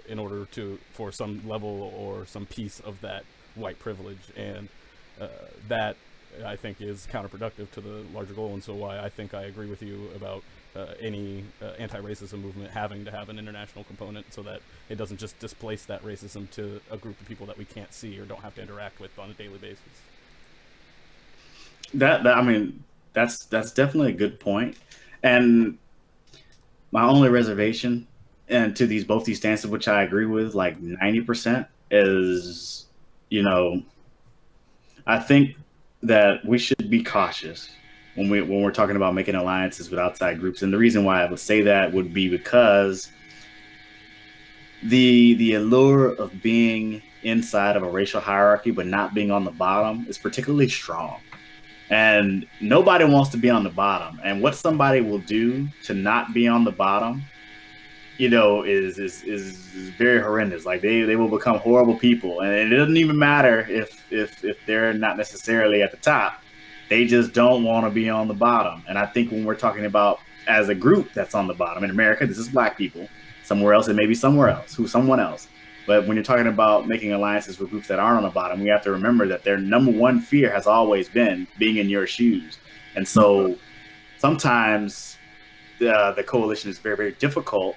in order for some level or some piece of that white privilege. And that, I think, is counterproductive to the larger goal, and so why I think I agree with you about any anti-racism movement having to have an international component, so that it doesn't just displace that racism to a group of people that we can't see or don't have to interact with on a daily basis. I mean, that's definitely a good point. And my only reservation, and to both these stances, which I agree with like 90%, is, I think that we should be cautious when we're talking about making alliances with outside groups. And the reason why I would say that would be because the allure of being inside of a racial hierarchy but not being on the bottom is particularly strong. And nobody wants to be on the bottom. And what somebody will do to not be on the bottom, is very horrendous. Like, they will become horrible people. And it doesn't even matter if they're not necessarily at the top. They just don't want to be on the bottom. And I think when we're talking about as a group that's on the bottom, in America, this is Black people. Somewhere else, it may be someone else. But when you're talking about making alliances with groups that aren't on the bottom, we have to remember that their number one fear has always been being in your shoes. And so sometimes the coalition is very, very difficult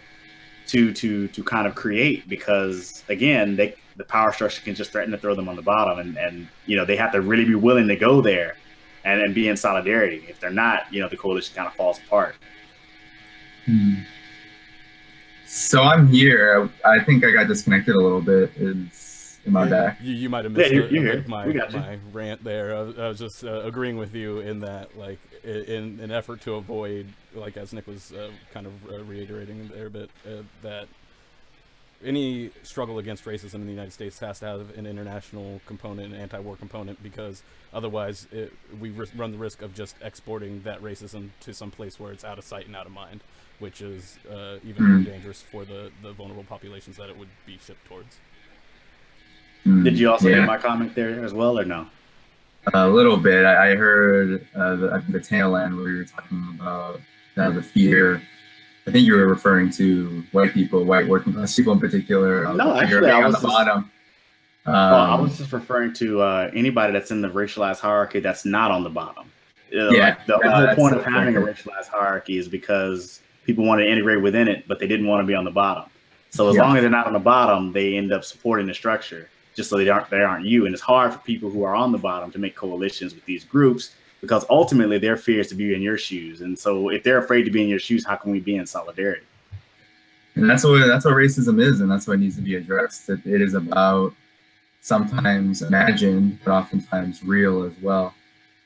to kind of create, because again, the power structure can just threaten to throw them on the bottom, and they have to really be willing to go there and be in solidarity. If they're not, the coalition kind of falls apart. So I'm here. I think I got disconnected a little bit. in my back. You might have missed Yeah, a bit here. of my rant there. I was just agreeing with you in that, like, in an effort to avoid, like, as Nick was kind of reiterating there a bit, that any struggle against racism in the United States has to have an international component, an anti-war component, because otherwise we run the risk of just exporting that racism to some place where it's out of sight and out of mind, which is even more dangerous for the vulnerable populations that it would be shipped towards. Did you also hear my comment there as well, or no? A little bit. I heard the tail end where you were talking about the fear. I think you were referring to white people, white working class people in particular. No, actually, I was on the bottom. I was just referring to anybody that's in the racialized hierarchy that's not on the bottom. Like the whole point of having a racialized hierarchy is because people want to integrate within it, but they didn't want to be on the bottom. So as long as they're not on the bottom, they end up supporting the structure, just so they aren't you. And it's hard for people who are on the bottom to make coalitions with these groups, because ultimately their fear is to be in your shoes. And so if they're afraid to be in your shoes, how can we be in solidarity? And that's what racism is, and that's what needs to be addressed. It is about sometimes imagined, but oftentimes real as well.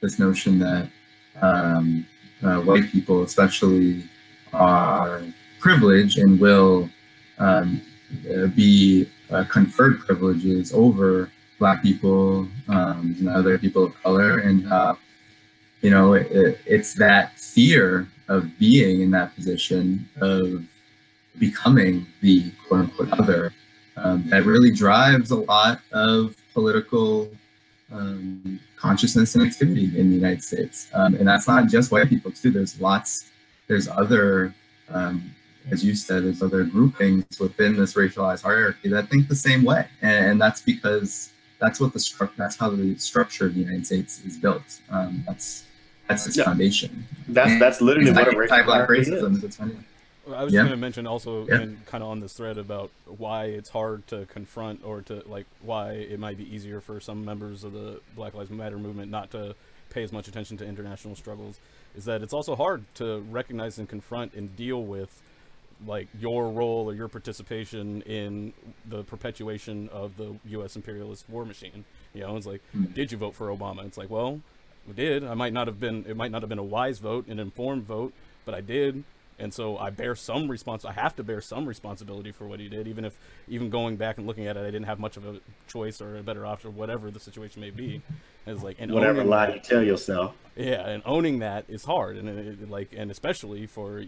This notion that white people especially are privileged and will be conferred privileges over Black people and other people of color, and it's that fear of being in that position, of becoming the quote-unquote other, that really drives a lot of political consciousness and activity in the United States. And that's not just white people too. There's other, as you said, there's other groupings within this racialized hierarchy that think the same way. And that's because that's how the structure of the United States is built. That's its foundation. That's literally what a racial hierarchy is. I was just going to mention also, and kind of on this thread about why it's hard to confront, or to like why it might be easier for some members of the Black Lives Matter movement not to pay as much attention to international struggles, is that it's also hard to recognize and confront and deal with like your role or your participation in the perpetuation of the U.S. imperialist war machine. You know, it's like, did you vote for Obama? It's like, well, we did. It might not have been a wise vote, an informed vote, but I did. And so I bear some I have to bear some responsibility for what he did, even going back and looking at it, I didn't have much of a choice or a better option, whatever the situation may be. It's like, and whatever lie you tell yourself. Yeah, and owning that is hard, and especially for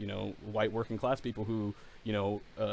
white working class people who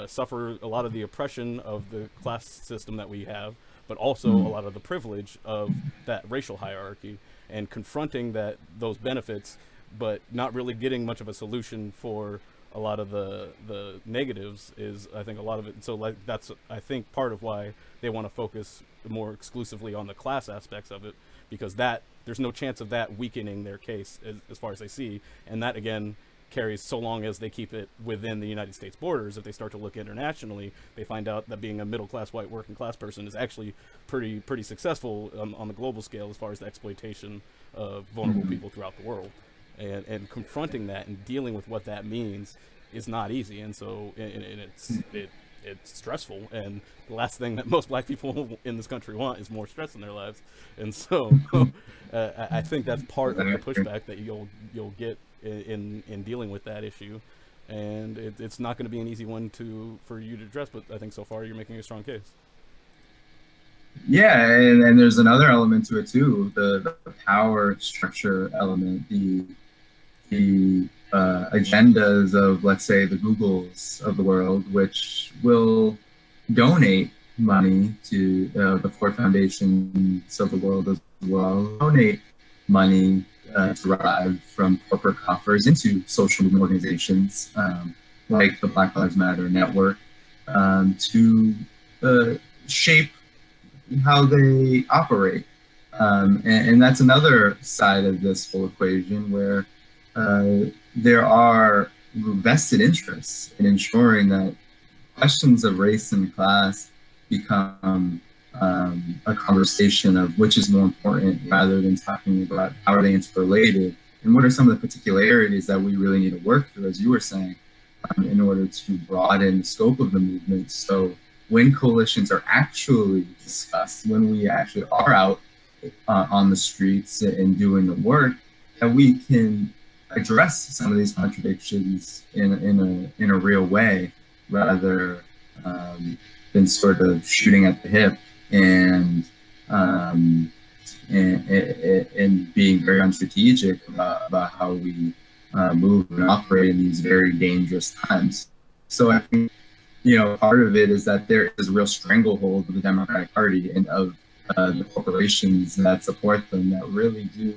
suffer a lot of the oppression of the class system that we have, but also a lot of the privilege of that racial hierarchy, and confronting those benefits, but not really getting much of a solution for a lot of the negatives is, I think, a lot of it. So like that's, I think, part of why they want to focus more exclusively on the class aspects of it, because there's no chance of that weakening their case as far as they see. And that again carries so long as they keep it within the United States borders. If they start to look internationally, they find out that being a middle-class white working class person is actually pretty successful on the global scale as far as the exploitation of vulnerable people throughout the world. And confronting that and dealing with what that means is not easy, and so it's stressful. And the last thing that most Black people in this country want is more stress in their lives. And so I think that's part of the pushback that you'll get in dealing with that issue. And it's not going to be an easy one for you to address, but I think so far you're making a strong case. Yeah, and there's another element to it too, the power structure element, the agendas of, let's say, the Googles of the world, which will donate money to the Ford Foundations of the world as well, donate money derived from corporate coffers into social movement organizations like the Black Lives Matter Network to shape how they operate. And that's another side of this whole equation, where there are vested interests in ensuring that questions of race and class become a conversation of which is more important, rather than talking about how are they interrelated and what are some of the particularities that we really need to work through, as you were saying, in order to broaden the scope of the movement, so when coalitions are actually discussed, when we actually are out on the streets and doing the work, that we can address some of these contradictions in a real way, rather than sort of shooting at the hip and being very unstrategic about how we move and operate in these very dangerous times. So I think, part of it is that there is a real stranglehold of the Democratic Party and of the corporations that support them that really do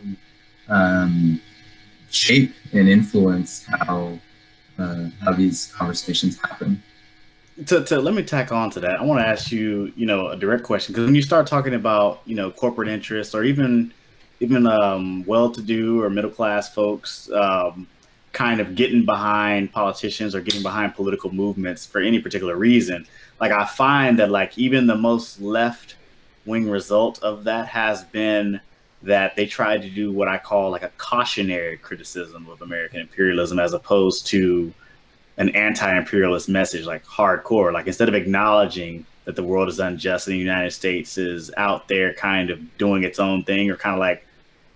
shape and influence how these conversations happen. Let me tack on to that. I want to ask you, a direct question, because when you start talking about, corporate interests or even well-to-do or middle-class folks kind of getting behind politicians or getting behind political movements for any particular reason, like I find that like even the most left-wing result of that has been that they tried to do what I call like a cautionary criticism of American imperialism as opposed to an anti-imperialist message, like hardcore. Like instead of acknowledging that the world is unjust and the United States is out there kind of doing its own thing or kind of like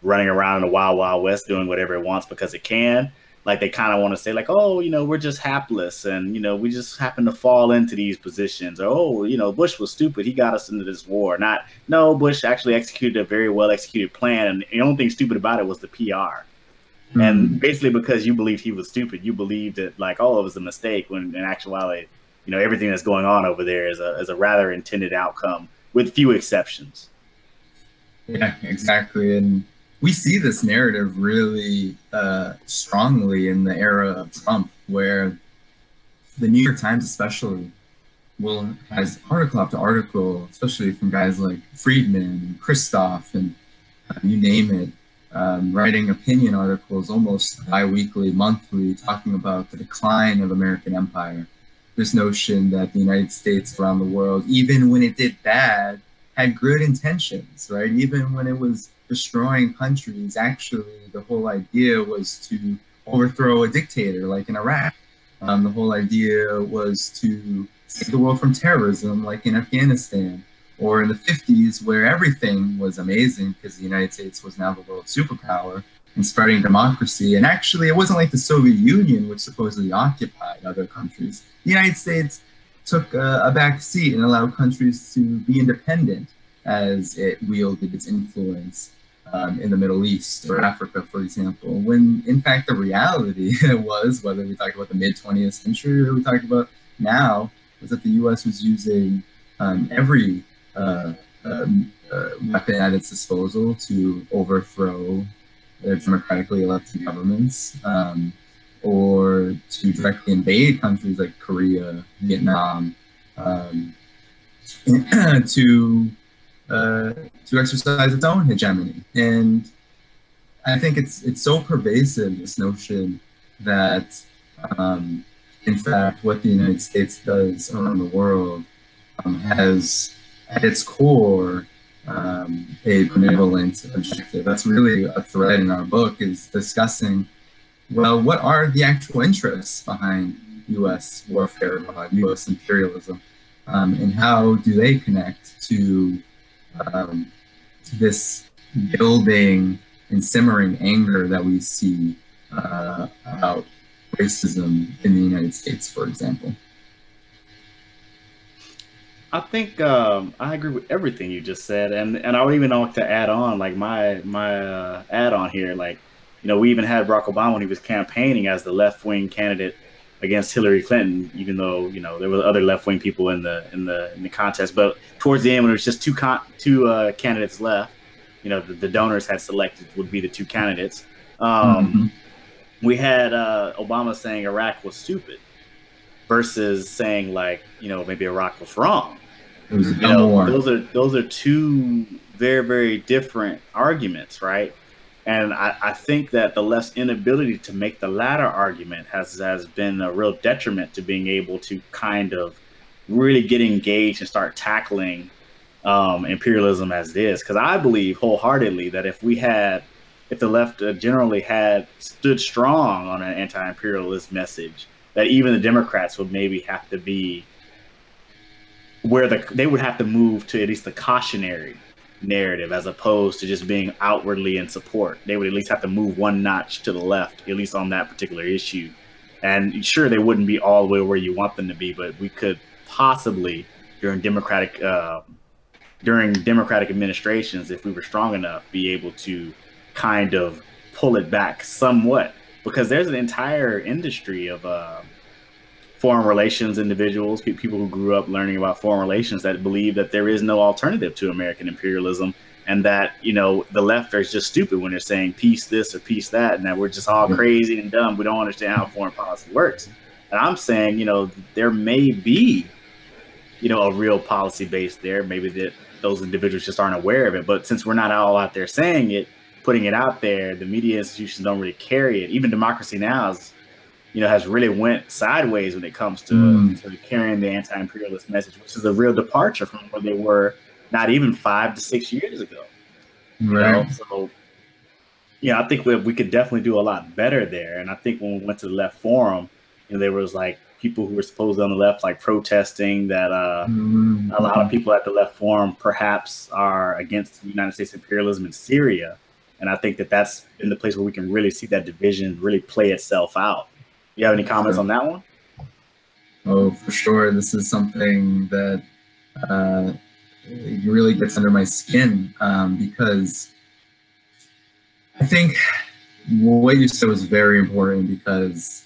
running around in the wild, wild west doing whatever it wants because it can, like they kind of want to say like, oh, we're just hapless and, we just happen to fall into these positions. Or, oh, Bush was stupid. He got us into this war. Not, no, Bush actually executed a very well executed plan. And the only thing stupid about it was the PR. And basically because you believed he was stupid, you believed that like, oh, it was a mistake, when in actuality, everything that's going on over there is a rather intended outcome with few exceptions. Yeah, exactly. And we see this narrative really strongly in the era of Trump, where the New York Times especially has article after article, especially from guys like Friedman and Christoph and you name it, writing opinion articles almost bi-weekly, monthly, talking about the decline of American empire. This notion that the United States around the world, even when it did bad, had good intentions, right? Even when it was destroying countries, actually the whole idea was to overthrow a dictator like in Iraq. The whole idea was to save the world from terrorism like in Afghanistan. Or in the 50s, where everything was amazing because the United States was now the world superpower and spreading democracy. And actually, it wasn't like the Soviet Union, which supposedly occupied other countries. The United States took a back seat and allowed countries to be independent as it wielded its influence in the Middle East or Africa, for example. When, in fact, the reality was, whether we talk about the mid-20th century or we talk about now, was that the U.S. was using every weapon at its disposal to overthrow democratically elected governments, or to directly invade countries like Korea, Vietnam, to exercise its own hegemony. And I think it's so pervasive, this notion that, in fact, what the United States does around the world has at its core a benevolent objective. That's really a thread in our book, is discussing, well, what are the actual interests behind U.S. warfare, behind U.S. imperialism, and how do they connect to this building and simmering anger that we see about racism in the United States, for example. I think I agree with everything you just said, and I would even like to add on, like my add on here, like, we even had Barack Obama when he was campaigning as the left wing candidate against Hillary Clinton, even though there were other left wing people in the contest. But towards the end, when there was just two candidates left, the donors had selected would be the two candidates. We had Obama saying Iraq was stupid versus saying like maybe Iraq was wrong. Those are two very, very different arguments, right? And I think that the left's inability to make the latter argument has been a real detriment to being able to kind of really get engaged and start tackling imperialism as it is. Because I believe wholeheartedly that if the left generally had stood strong on an anti-imperialist message, that even the Democrats would maybe have to be where they would have to move to at least the cautionary narrative as opposed to just being outwardly in support. They would at least have to move one notch to the left, at least on that particular issue. And sure, they wouldn't be all the way where you want them to be, but we could possibly during democratic administrations, if we were strong enough, be able to kind of pull it back somewhat, because there's an entire industry of foreign relations individuals, people who grew up learning about foreign relations, that believe that there is no alternative to American imperialism, and that, you know, the left is just stupid when they're saying peace this or peace that, and that we're just all crazy and dumb. We don't understand how foreign policy works. And I'm saying, you know, there may be, you know, a real policy base there. Maybe that those individuals just aren't aware of it. But since we're not all out there saying it, putting it out there, the media institutions don't really carry it. Even Democracy Now! Has really went sideways when it comes to carrying the anti-imperialist message, which is a real departure from where they were not even 5 to 6 years ago. Right. So, yeah, I think we could definitely do a lot better there. And I think when we went to the Left Forum, you know, there was like people who were supposedly on the left, like protesting that a lot of people at the Left Forum perhaps are against the United States imperialism in Syria. And I think that that's in the place where we can really see that division really play itself out. You have any comments on that one? Oh, for sure. This is something that really gets under my skin because I think what you said was very important, because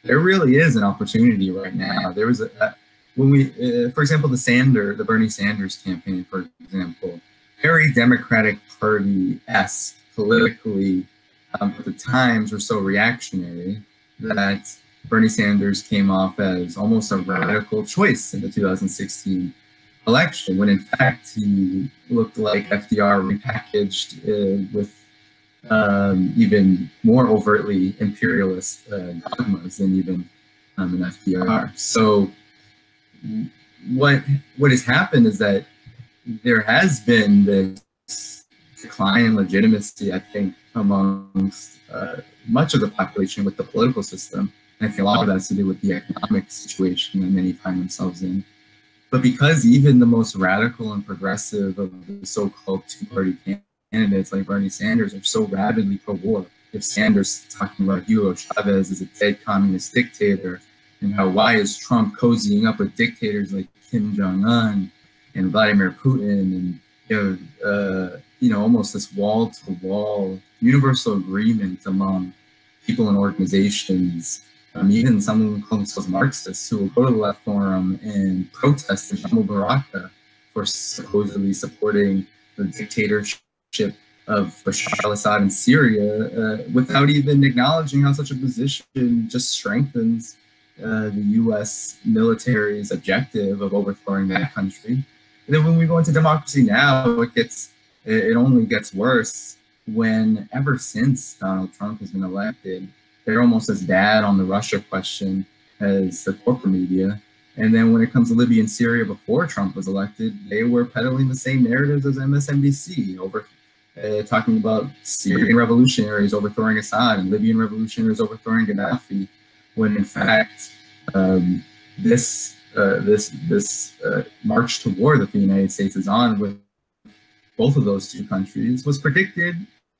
there really is an opportunity right now. There was when we, for example, the Bernie Sanders campaign, for example, very Democratic Party-esque politically, at the times were so reactionary that Bernie Sanders came off as almost a radical choice in the 2016 election, when in fact he looked like FDR repackaged with even more overtly imperialist dogmas than even an FDR. So what has happened is that there has been this decline in legitimacy, I think, amongst much of the population with the political system. And I think a lot of that has to do with the economic situation that many find themselves in. But because even the most radical and progressive of the so-called two-party candidates like Bernie Sanders are so rabidly pro-war, if Sanders is talking about Hugo Chavez as a dead communist dictator, and how why is Trump cozying up with dictators like Kim Jong-un and Vladimir Putin, and almost this wall-to-wall universal agreement among people and organizations, even some who call themselves Marxists, who will go to the Left Forum and protest Jamil Baraka for supposedly supporting the dictatorship of Bashar al-Assad in Syria, without even acknowledging how such a position just strengthens the U.S. military's objective of overthrowing that country. And then when we go into Democracy Now!, it only gets worse when, ever since Donald Trump has been elected, they're almost as bad on the Russia question as the corporate media. And then when it comes to Libya and Syria before Trump was elected, they were peddling the same narratives as MSNBC, talking about Syrian revolutionaries overthrowing Assad and Libyan revolutionaries overthrowing Gaddafi, when in fact this march to war that the United States is on with both of those two countries was predicted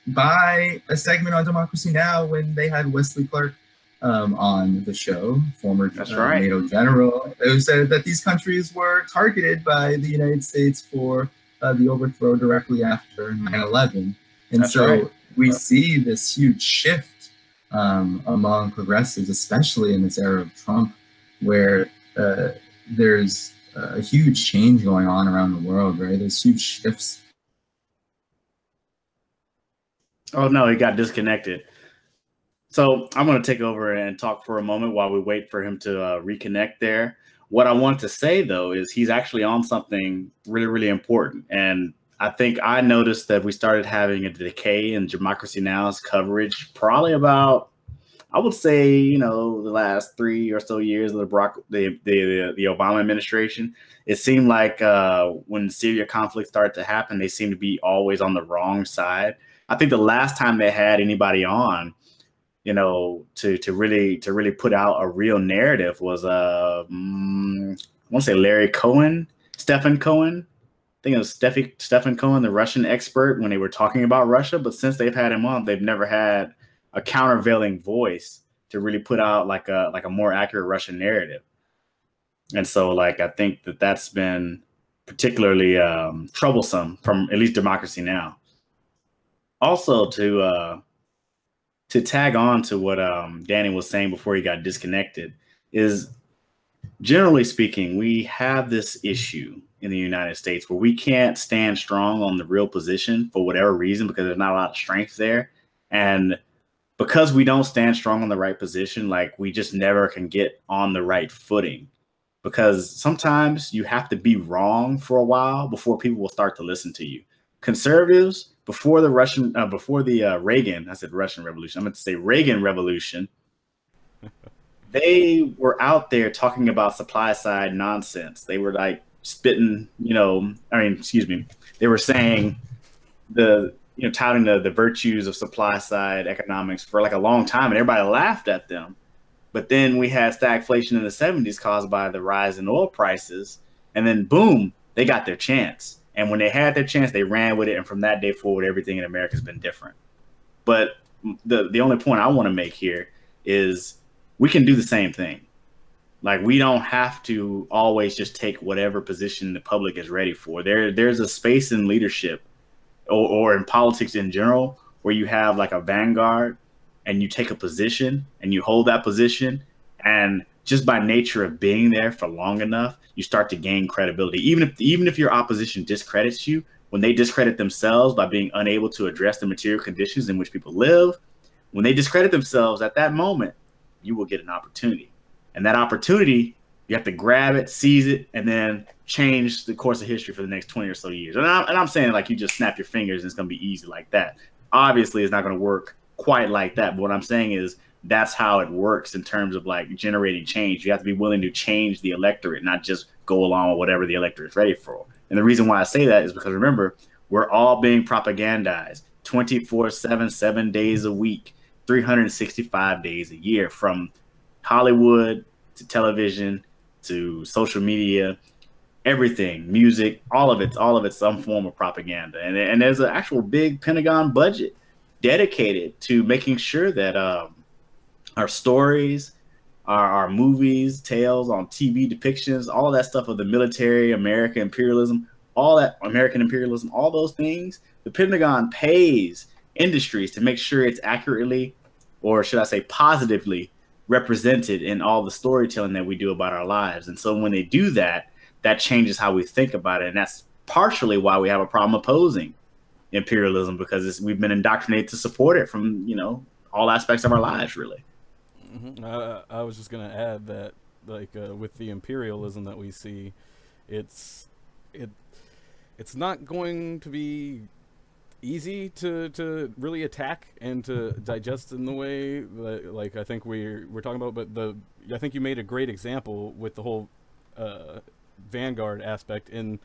by a segment on Democracy Now! When they had Wesley Clark on the show, former NATO general, who said that these countries were targeted by the United States for the overthrow directly after 9/11. And we see this huge shift among progressives, especially in this era of Trump, where there's a huge change going on around the world, right? There's huge shifts. Oh, no, he got disconnected. So I'm going to take over and talk for a moment while we wait for him to reconnect there. What I want to say, though, is he's actually on something really, really important. And I think I noticed that we started having a decay in Democracy Now!'s coverage probably about, I would say, the last 3 or so years of the Obama administration. It seemed like when the Syria conflict started to happen, they seemed to be always on the wrong side. I think the last time they had anybody on, to really put out a real narrative was want to say Larry Cohen, Stephen Cohen. I think it was Stephen Cohen, the Russian expert, when they were talking about Russia. But since they've had him on, they've never had a countervailing voice to really put out like a more accurate Russian narrative. And so, like, I think that's been particularly troublesome from at least Democracy Now! Also, to tag on to what Danny was saying before he got disconnected, is generally speaking, we have this issue in the United States where we can't stand strong on the real position for whatever reason, because there's not a lot of strength there. And because we don't stand strong on the right position, like, we just never can get on the right footing, because sometimes you have to be wrong for a while before people will start to listen to you. Conservatives, before the Reagan, I said Russian Revolution, I meant to say Reagan Revolution, they were out there talking about supply side nonsense. They were like spitting, they were saying touting the virtues of supply side economics for like a long time, and everybody laughed at them. But then we had stagflation in the 70s caused by the rise in oil prices, and then boom, they got their chance. And when they had their chance, they ran with it, and from that day forward, everything in America has been different. But the only point I want to make here is we can do the same thing. Like, we don't have to always just take whatever position the public is ready for. There's a space in leadership or in politics in general where you have like a vanguard and you take a position and you hold that position, and just by nature of being there for long enough, you start to gain credibility. Even if your opposition discredits you, when they discredit themselves by being unable to address the material conditions in which people live, when they discredit themselves at that moment, you will get an opportunity. And that opportunity, you have to grab it, seize it, and then change the course of history for the next 20 or so years. And I'm saying, like, you just snap your fingers and it's going to be easy like that. Obviously, it's not going to work quite like that. But what I'm saying is that's how it works in terms of like generating change. You have to be willing to change the electorate, not just go along with whatever the electorate is ready for. And the reason why I say that is because, remember, we're all being propagandized 24/7, 7 days a week, 365 days a year, from Hollywood to television to social media, everything, music, all of it's some form of propaganda. And there's an actual big Pentagon budget dedicated to making sure that our stories, our movies, tales on TV depictions, all of that stuff of the military, American imperialism, all those things, the Pentagon pays industries to make sure it's accurately, or should I say positively, represented in all the storytelling that we do about our lives. And so when they do that, that changes how we think about it. And that's partially why we have a problem opposing imperialism, because we've been indoctrinated to support it from, all aspects of our lives, really. Mm-hmm. I was just going to add that, like, with the imperialism that we see, it's not going to be easy to really attack and to digest in the way that, like, I think we're talking about. But I think you made a great example with the whole vanguard aspect and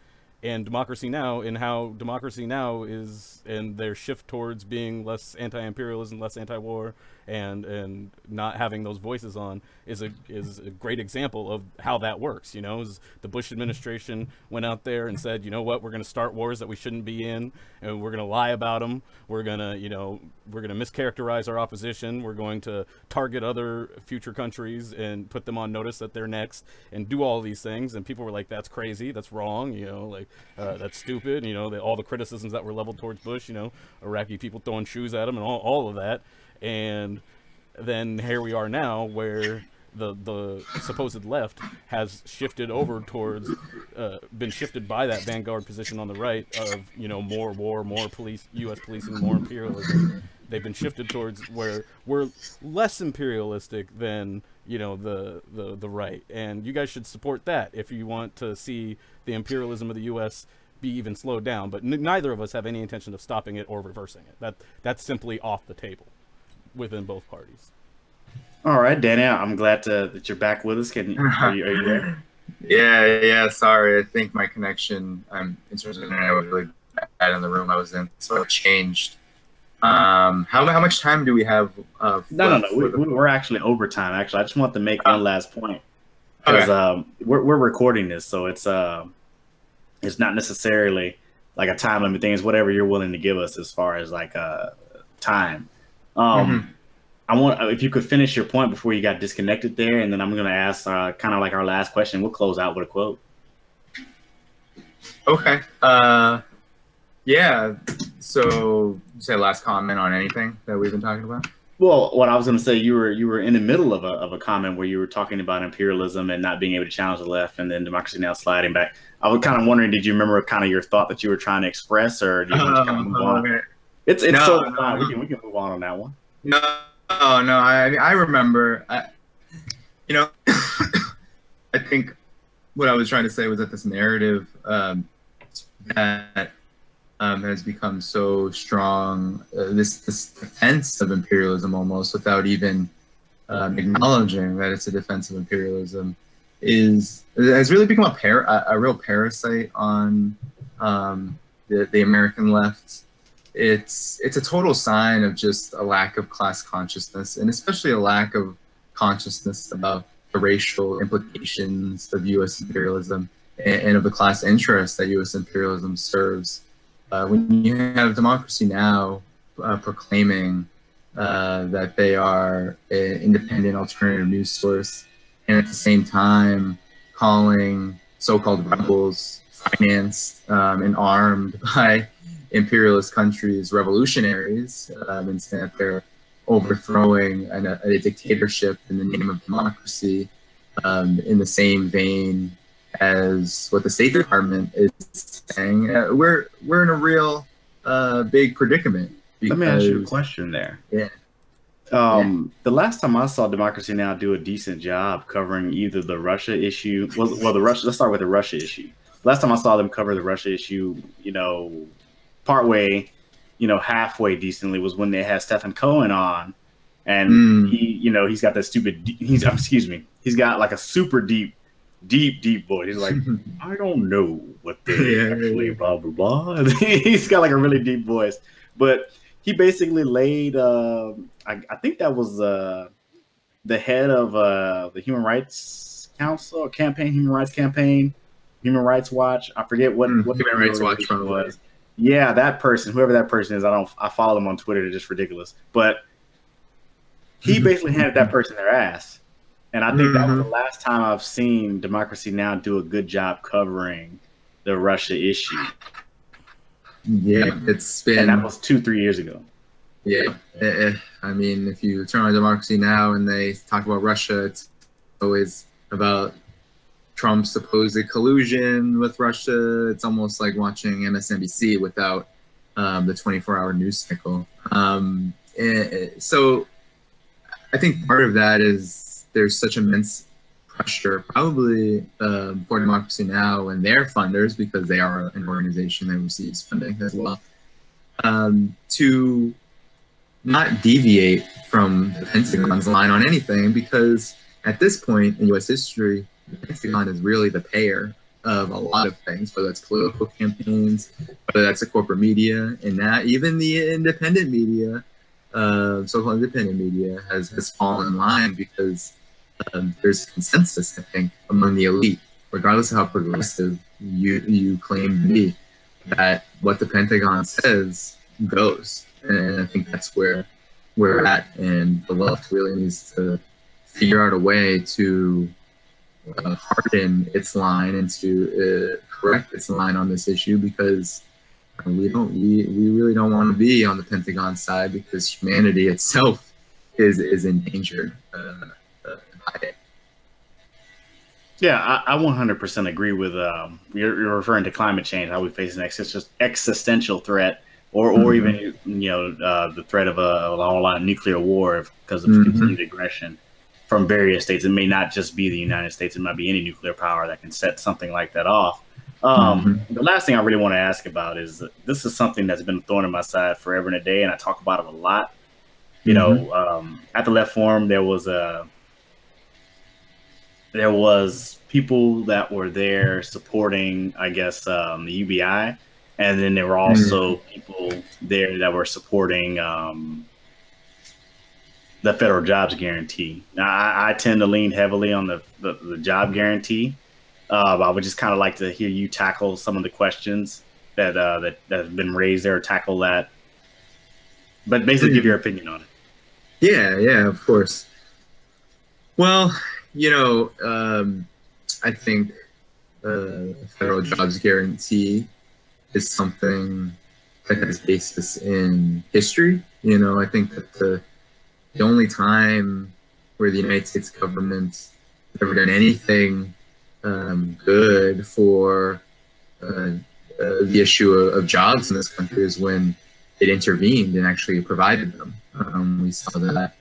Democracy Now!, and how Democracy Now! Is, and their shift towards being less anti-imperialism, less anti-war, and not having those voices on is a great example of how that works. The Bush administration went out there and said, you know what, we're going to start wars that we shouldn't be in, and we're going to lie about them. We're going to mischaracterize our opposition. We're going to target other future countries and put them on notice that they're next, and do all these things. And people were like, that's crazy, that's wrong, that's stupid. All the criticisms that were leveled towards Bush, Iraqi people throwing shoes at him and all of that. And then here we are now, where the supposed left has shifted over towards, been shifted by that vanguard position on the right of, more war, more police, U.S. policing, more imperialism. They've been shifted towards where we're less imperialistic than, the right. And you guys should support that if you want to see the imperialism of the U.S. be even slowed down. But neither of us have any intention of stopping it or reversing it. That's simply off the table within both parties. All right, Danny, I'm glad that you're back with us. Are you there? Yeah. Sorry, I think my connection in terms of internet was really bad in the room I was in, so it changed. How much time do we have? No. We're actually overtime. Actually, I just want to make one last point. because we're recording this, so it's not necessarily like a time limit thing. It's whatever you're willing to give us as far as like time. I want, if you could finish your point before you got disconnected there, and then I'm going to ask kind of like our last question. We'll close out with a quote. Okay. Yeah. So, you say last comment on anything that we've been talking about? Well, what I was going to say, you were in the middle of a comment where you were talking about imperialism and not being able to challenge the left, and then Democracy Now! Sliding back. I was kind of wondering, did you remember kind of your thought that you were trying to express, or did you want to kind of move on? Okay. It's so fine. We can move on that one. No, I remember. You know, I think what I was trying to say was that this narrative that has become so strong, this defense of imperialism almost without even acknowledging that it's a defense of imperialism has really become a real parasite on the American left. It's a total sign of just a lack of class consciousness, and especially a lack of consciousness about the racial implications of U.S. imperialism and of the class interests that U.S. imperialism serves. When you have Democracy Now! Proclaiming that they are an independent alternative news source, and at the same time calling so-called rebels financed and armed by imperialist countries revolutionaries, and saying that they're overthrowing a dictatorship in the name of democracy, in the same vein as what the State Department is saying, we're in a real big predicament. Let me ask you a question there. Yeah. The last time I saw Democracy Now! Do a decent job covering either the Russia issue, let's start with the Russia issue. Last time I saw them cover the Russia issue, partway, halfway decently was when they had Stephen Cohen on, and he's got that stupid, he's got like a super deep voice. He's like, I don't know what they actually blah blah blah. He's got like a really deep voice, but he basically laid I think that was the head of the Human Rights Council campaign, Human Rights Watch. I forget what Human Rights Watch was. Yeah, that person, whoever that person is, I follow him on Twitter. They're just ridiculous. But he basically handed that person their ass. And I think that was the last time I've seen Democracy Now! Do a good job covering the Russia issue. Yeah, it's been... And that was 2-3 years ago. Yeah. I mean, if you turn on Democracy Now! And they talk about Russia, it's always about Trump's supposed collusion with Russia. It's almost like watching MSNBC without the 24-hour news cycle. So I think part of that is there's such immense pressure, probably for Democracy Now! And their funders, because they are an organization that receives funding as well, to not deviate from the Pentagon's line on anything, because at this point in U.S. history, the Pentagon is really the payer of a lot of things, whether that's political campaigns, whether that's the corporate media, and now even the independent media, so-called independent media, has fallen in line because there's consensus, I think, among the elite, regardless of how progressive you claim to be, that what the Pentagon says goes. And I think that's where we're at, and the left really needs to figure out a way to harden its line and to correct its line on this issue, because we really don't want to be on the Pentagon side, because humanity itself is endangered by it. Yeah, I 100% agree with you're referring to climate change, how we face an existential threat, or even the threat of a lot of nuclear war because of continued aggression from various states. It may not just be the United States; it might be any nuclear power that can set something like that off. The last thing I really want to ask about is this is something that's been thrown in my side forever and a day, and I talk about it a lot. At the Left Forum, there was people that were there supporting, I guess, the UBI, and then there were also people there that were supporting the federal jobs guarantee. Now, I tend to lean heavily on the job guarantee. I would just kind of like to hear you tackle some of the questions that have been raised there, or tackle that. But basically, give your opinion on it. Yeah, of course. Well, I think federal jobs guarantee is something that has basis in history. I think that the only time where the United States government has ever done anything good for the issue of jobs in this country is when it intervened and actually provided them. We saw that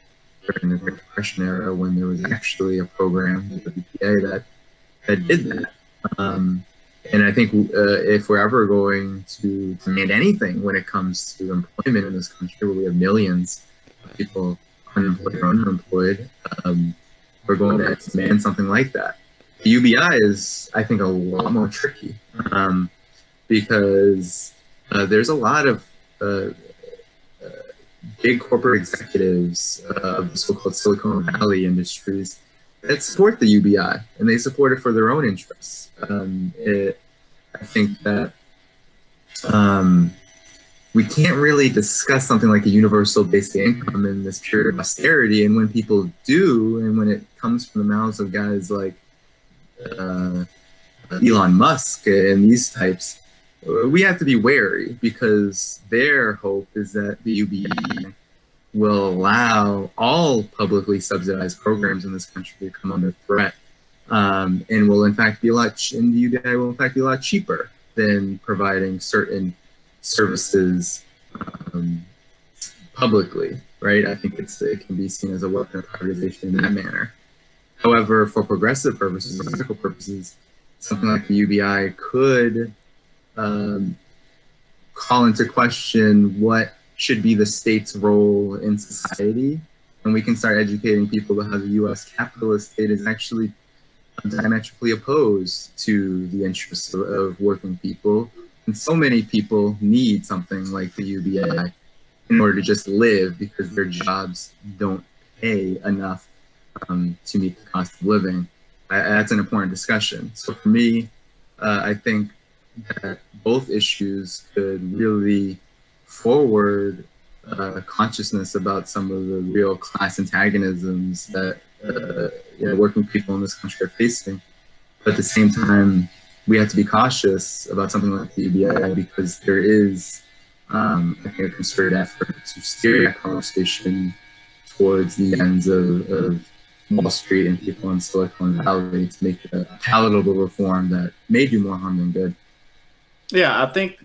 during the Great Depression era, when there was actually a program with the BPA that did that. And I think if we're ever going to demand anything when it comes to employment in this country, where we have millions of people unemployed or underemployed, we're going to demand something like that. The UBI is, I think, a lot more tricky because there's a lot of big corporate executives of the so-called Silicon Valley industries that support the UBI, and they support it for their own interests. I think that we can't really discuss something like a universal basic income in this period of austerity, and when people do, and when it comes from the mouths of guys like Elon Musk and these types, we have to be wary, because their hope is that the UBI will allow all publicly subsidized programs in this country to come under threat, and will in fact be and the UBI will in fact be a lot cheaper than providing certain services publicly, right? I think it can be seen as a weapon of privatization in that manner. However, for progressive purposes, or practical purposes, something like the UBI could call into question what should be the state's role in society, and we can start educating people about how the U.S. capitalist state is actually diametrically opposed to the interests of working people. And so many people need something like the UBI in order to just live, because their jobs don't pay enough to meet the cost of living. That's an important discussion. So for me, I think that both issues could really forward consciousness about some of the real class antagonisms that working people in this country are facing. But at the same time, we have to be cautious about something like the UBI, because there is, I think, a concerted effort to steer that conversation towards the ends of Wall Street and people in Silicon Valley to make it a palatable reform that may do more harm than good. Yeah, I think,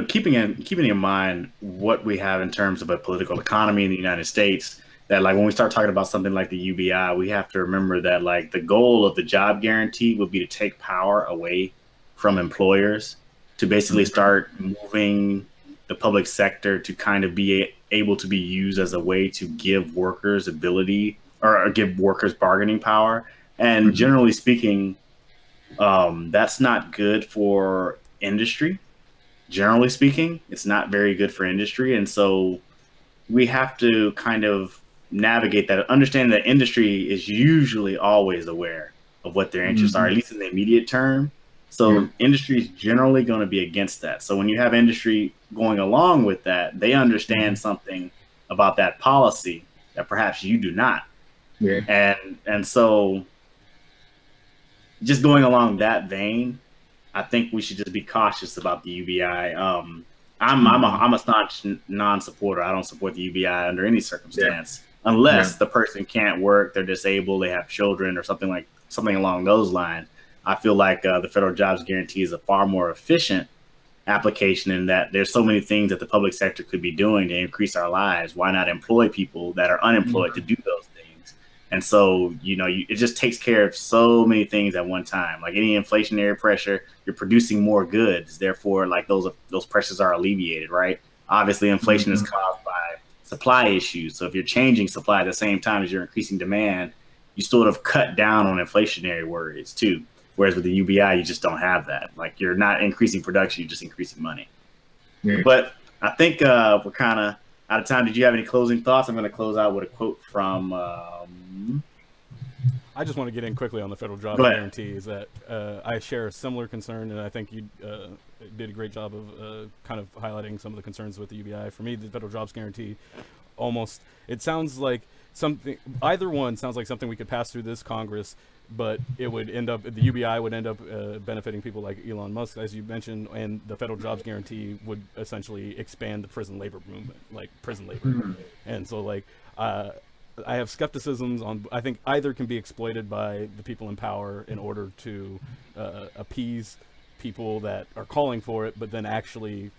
keeping in mind what we have in terms of a political economy in the United States, that like when we start talking about something like the UBI, we have to remember that like the goal of the job guarantee would be to take power away from employers, to basically start moving the public sector to kind of be able to be used as a way to give workers ability, or give workers bargaining power. And generally speaking, that's not good for industry. Generally speaking, it's not very good for industry. And so we have to kind of navigate that, understanding that industry is usually always aware of what their interests are, at least in the immediate term. So industry is generally going to be against that. So when you have industry going along with that, they understand something about that policy that perhaps you do not. Yeah. And so just going along that vein, I think we should just be cautious about the UBI. I'm a staunch non-supporter. I don't support the UBI under any circumstance, unless the person can't work, they're disabled, they have children, or something along those lines. I feel like the federal jobs guarantee is a far more efficient application, in that there's so many things that the public sector could be doing to increase our lives. Why not employ people that are unemployed to do those things? And so, it just takes care of so many things at one time. Like any inflationary pressure, you're producing more goods. Therefore, like those pressures are alleviated, right? Obviously, inflation is caused by supply issues. So if you're changing supply at the same time as you're increasing demand, you sort of cut down on inflationary worries too. Whereas with the UBI, you just don't have that. Like you're not increasing production, you're just increasing money. Yeah. But I think we're kind of out of time. Did you have any closing thoughts? I'm going to close out with a quote from. I just want to get in quickly on the federal jobs guarantee. Is that I share a similar concern, and I think you did a great job of kind of highlighting some of the concerns with the UBI. For me, the federal jobs guarantee, almost it sounds like something. Either one sounds like something we could pass through this Congress, but it would end up, the UBI would end up benefiting people like Elon Musk, as you mentioned, and the federal jobs guarantee would essentially expand the prison labor movement, like prison labor. And so, like, I have skepticisms on, I think either can be exploited by the people in power in order to appease people that are calling for it, but then actually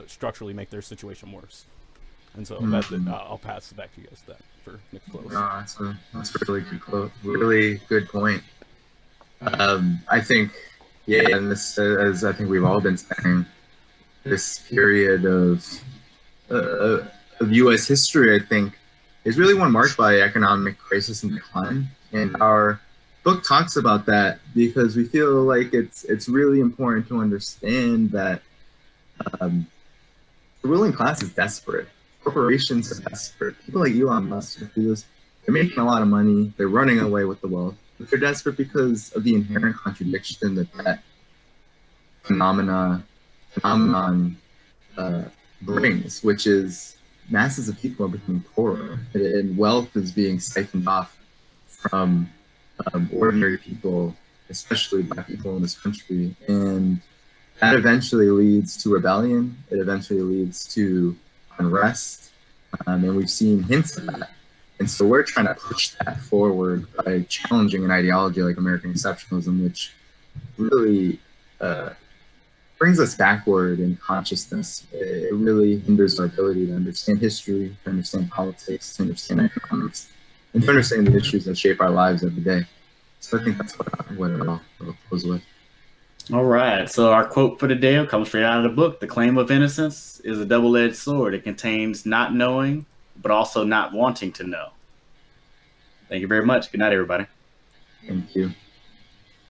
structurally make their situation worse. And so that's it. I'll pass it back to you guys that for next close. No, that's a really good quote. Really good point. I think, yeah, and this, as I think we've all been saying, this period of U.S. history, I think, is really one marked by economic crisis and decline. And our book talks about that because we feel like it's really important to understand that the ruling class is desperate. Corporations are desperate. People like Elon Musk, they're making a lot of money. They're running away with the wealth. But they're desperate because of the inherent contradiction that phenomenon brings, which is masses of people are becoming poorer, and wealth is being siphoned off from ordinary people, especially Black people in this country. And that eventually leads to rebellion. It eventually leads to unrest. And we've seen hints of that. And so we're trying to push that forward by challenging an ideology like American exceptionalism, which really brings us backward in consciousness. It really hinders our ability to understand history, to understand politics, to understand economics, and to understand the issues that shape our lives every day. So I think that's what I'll close with. All right. So our quote for the day comes straight out of the book. The claim of innocence is a double-edged sword. It contains not knowing, but also not wanting to know. Thank you very much. Good night, everybody. Thank you.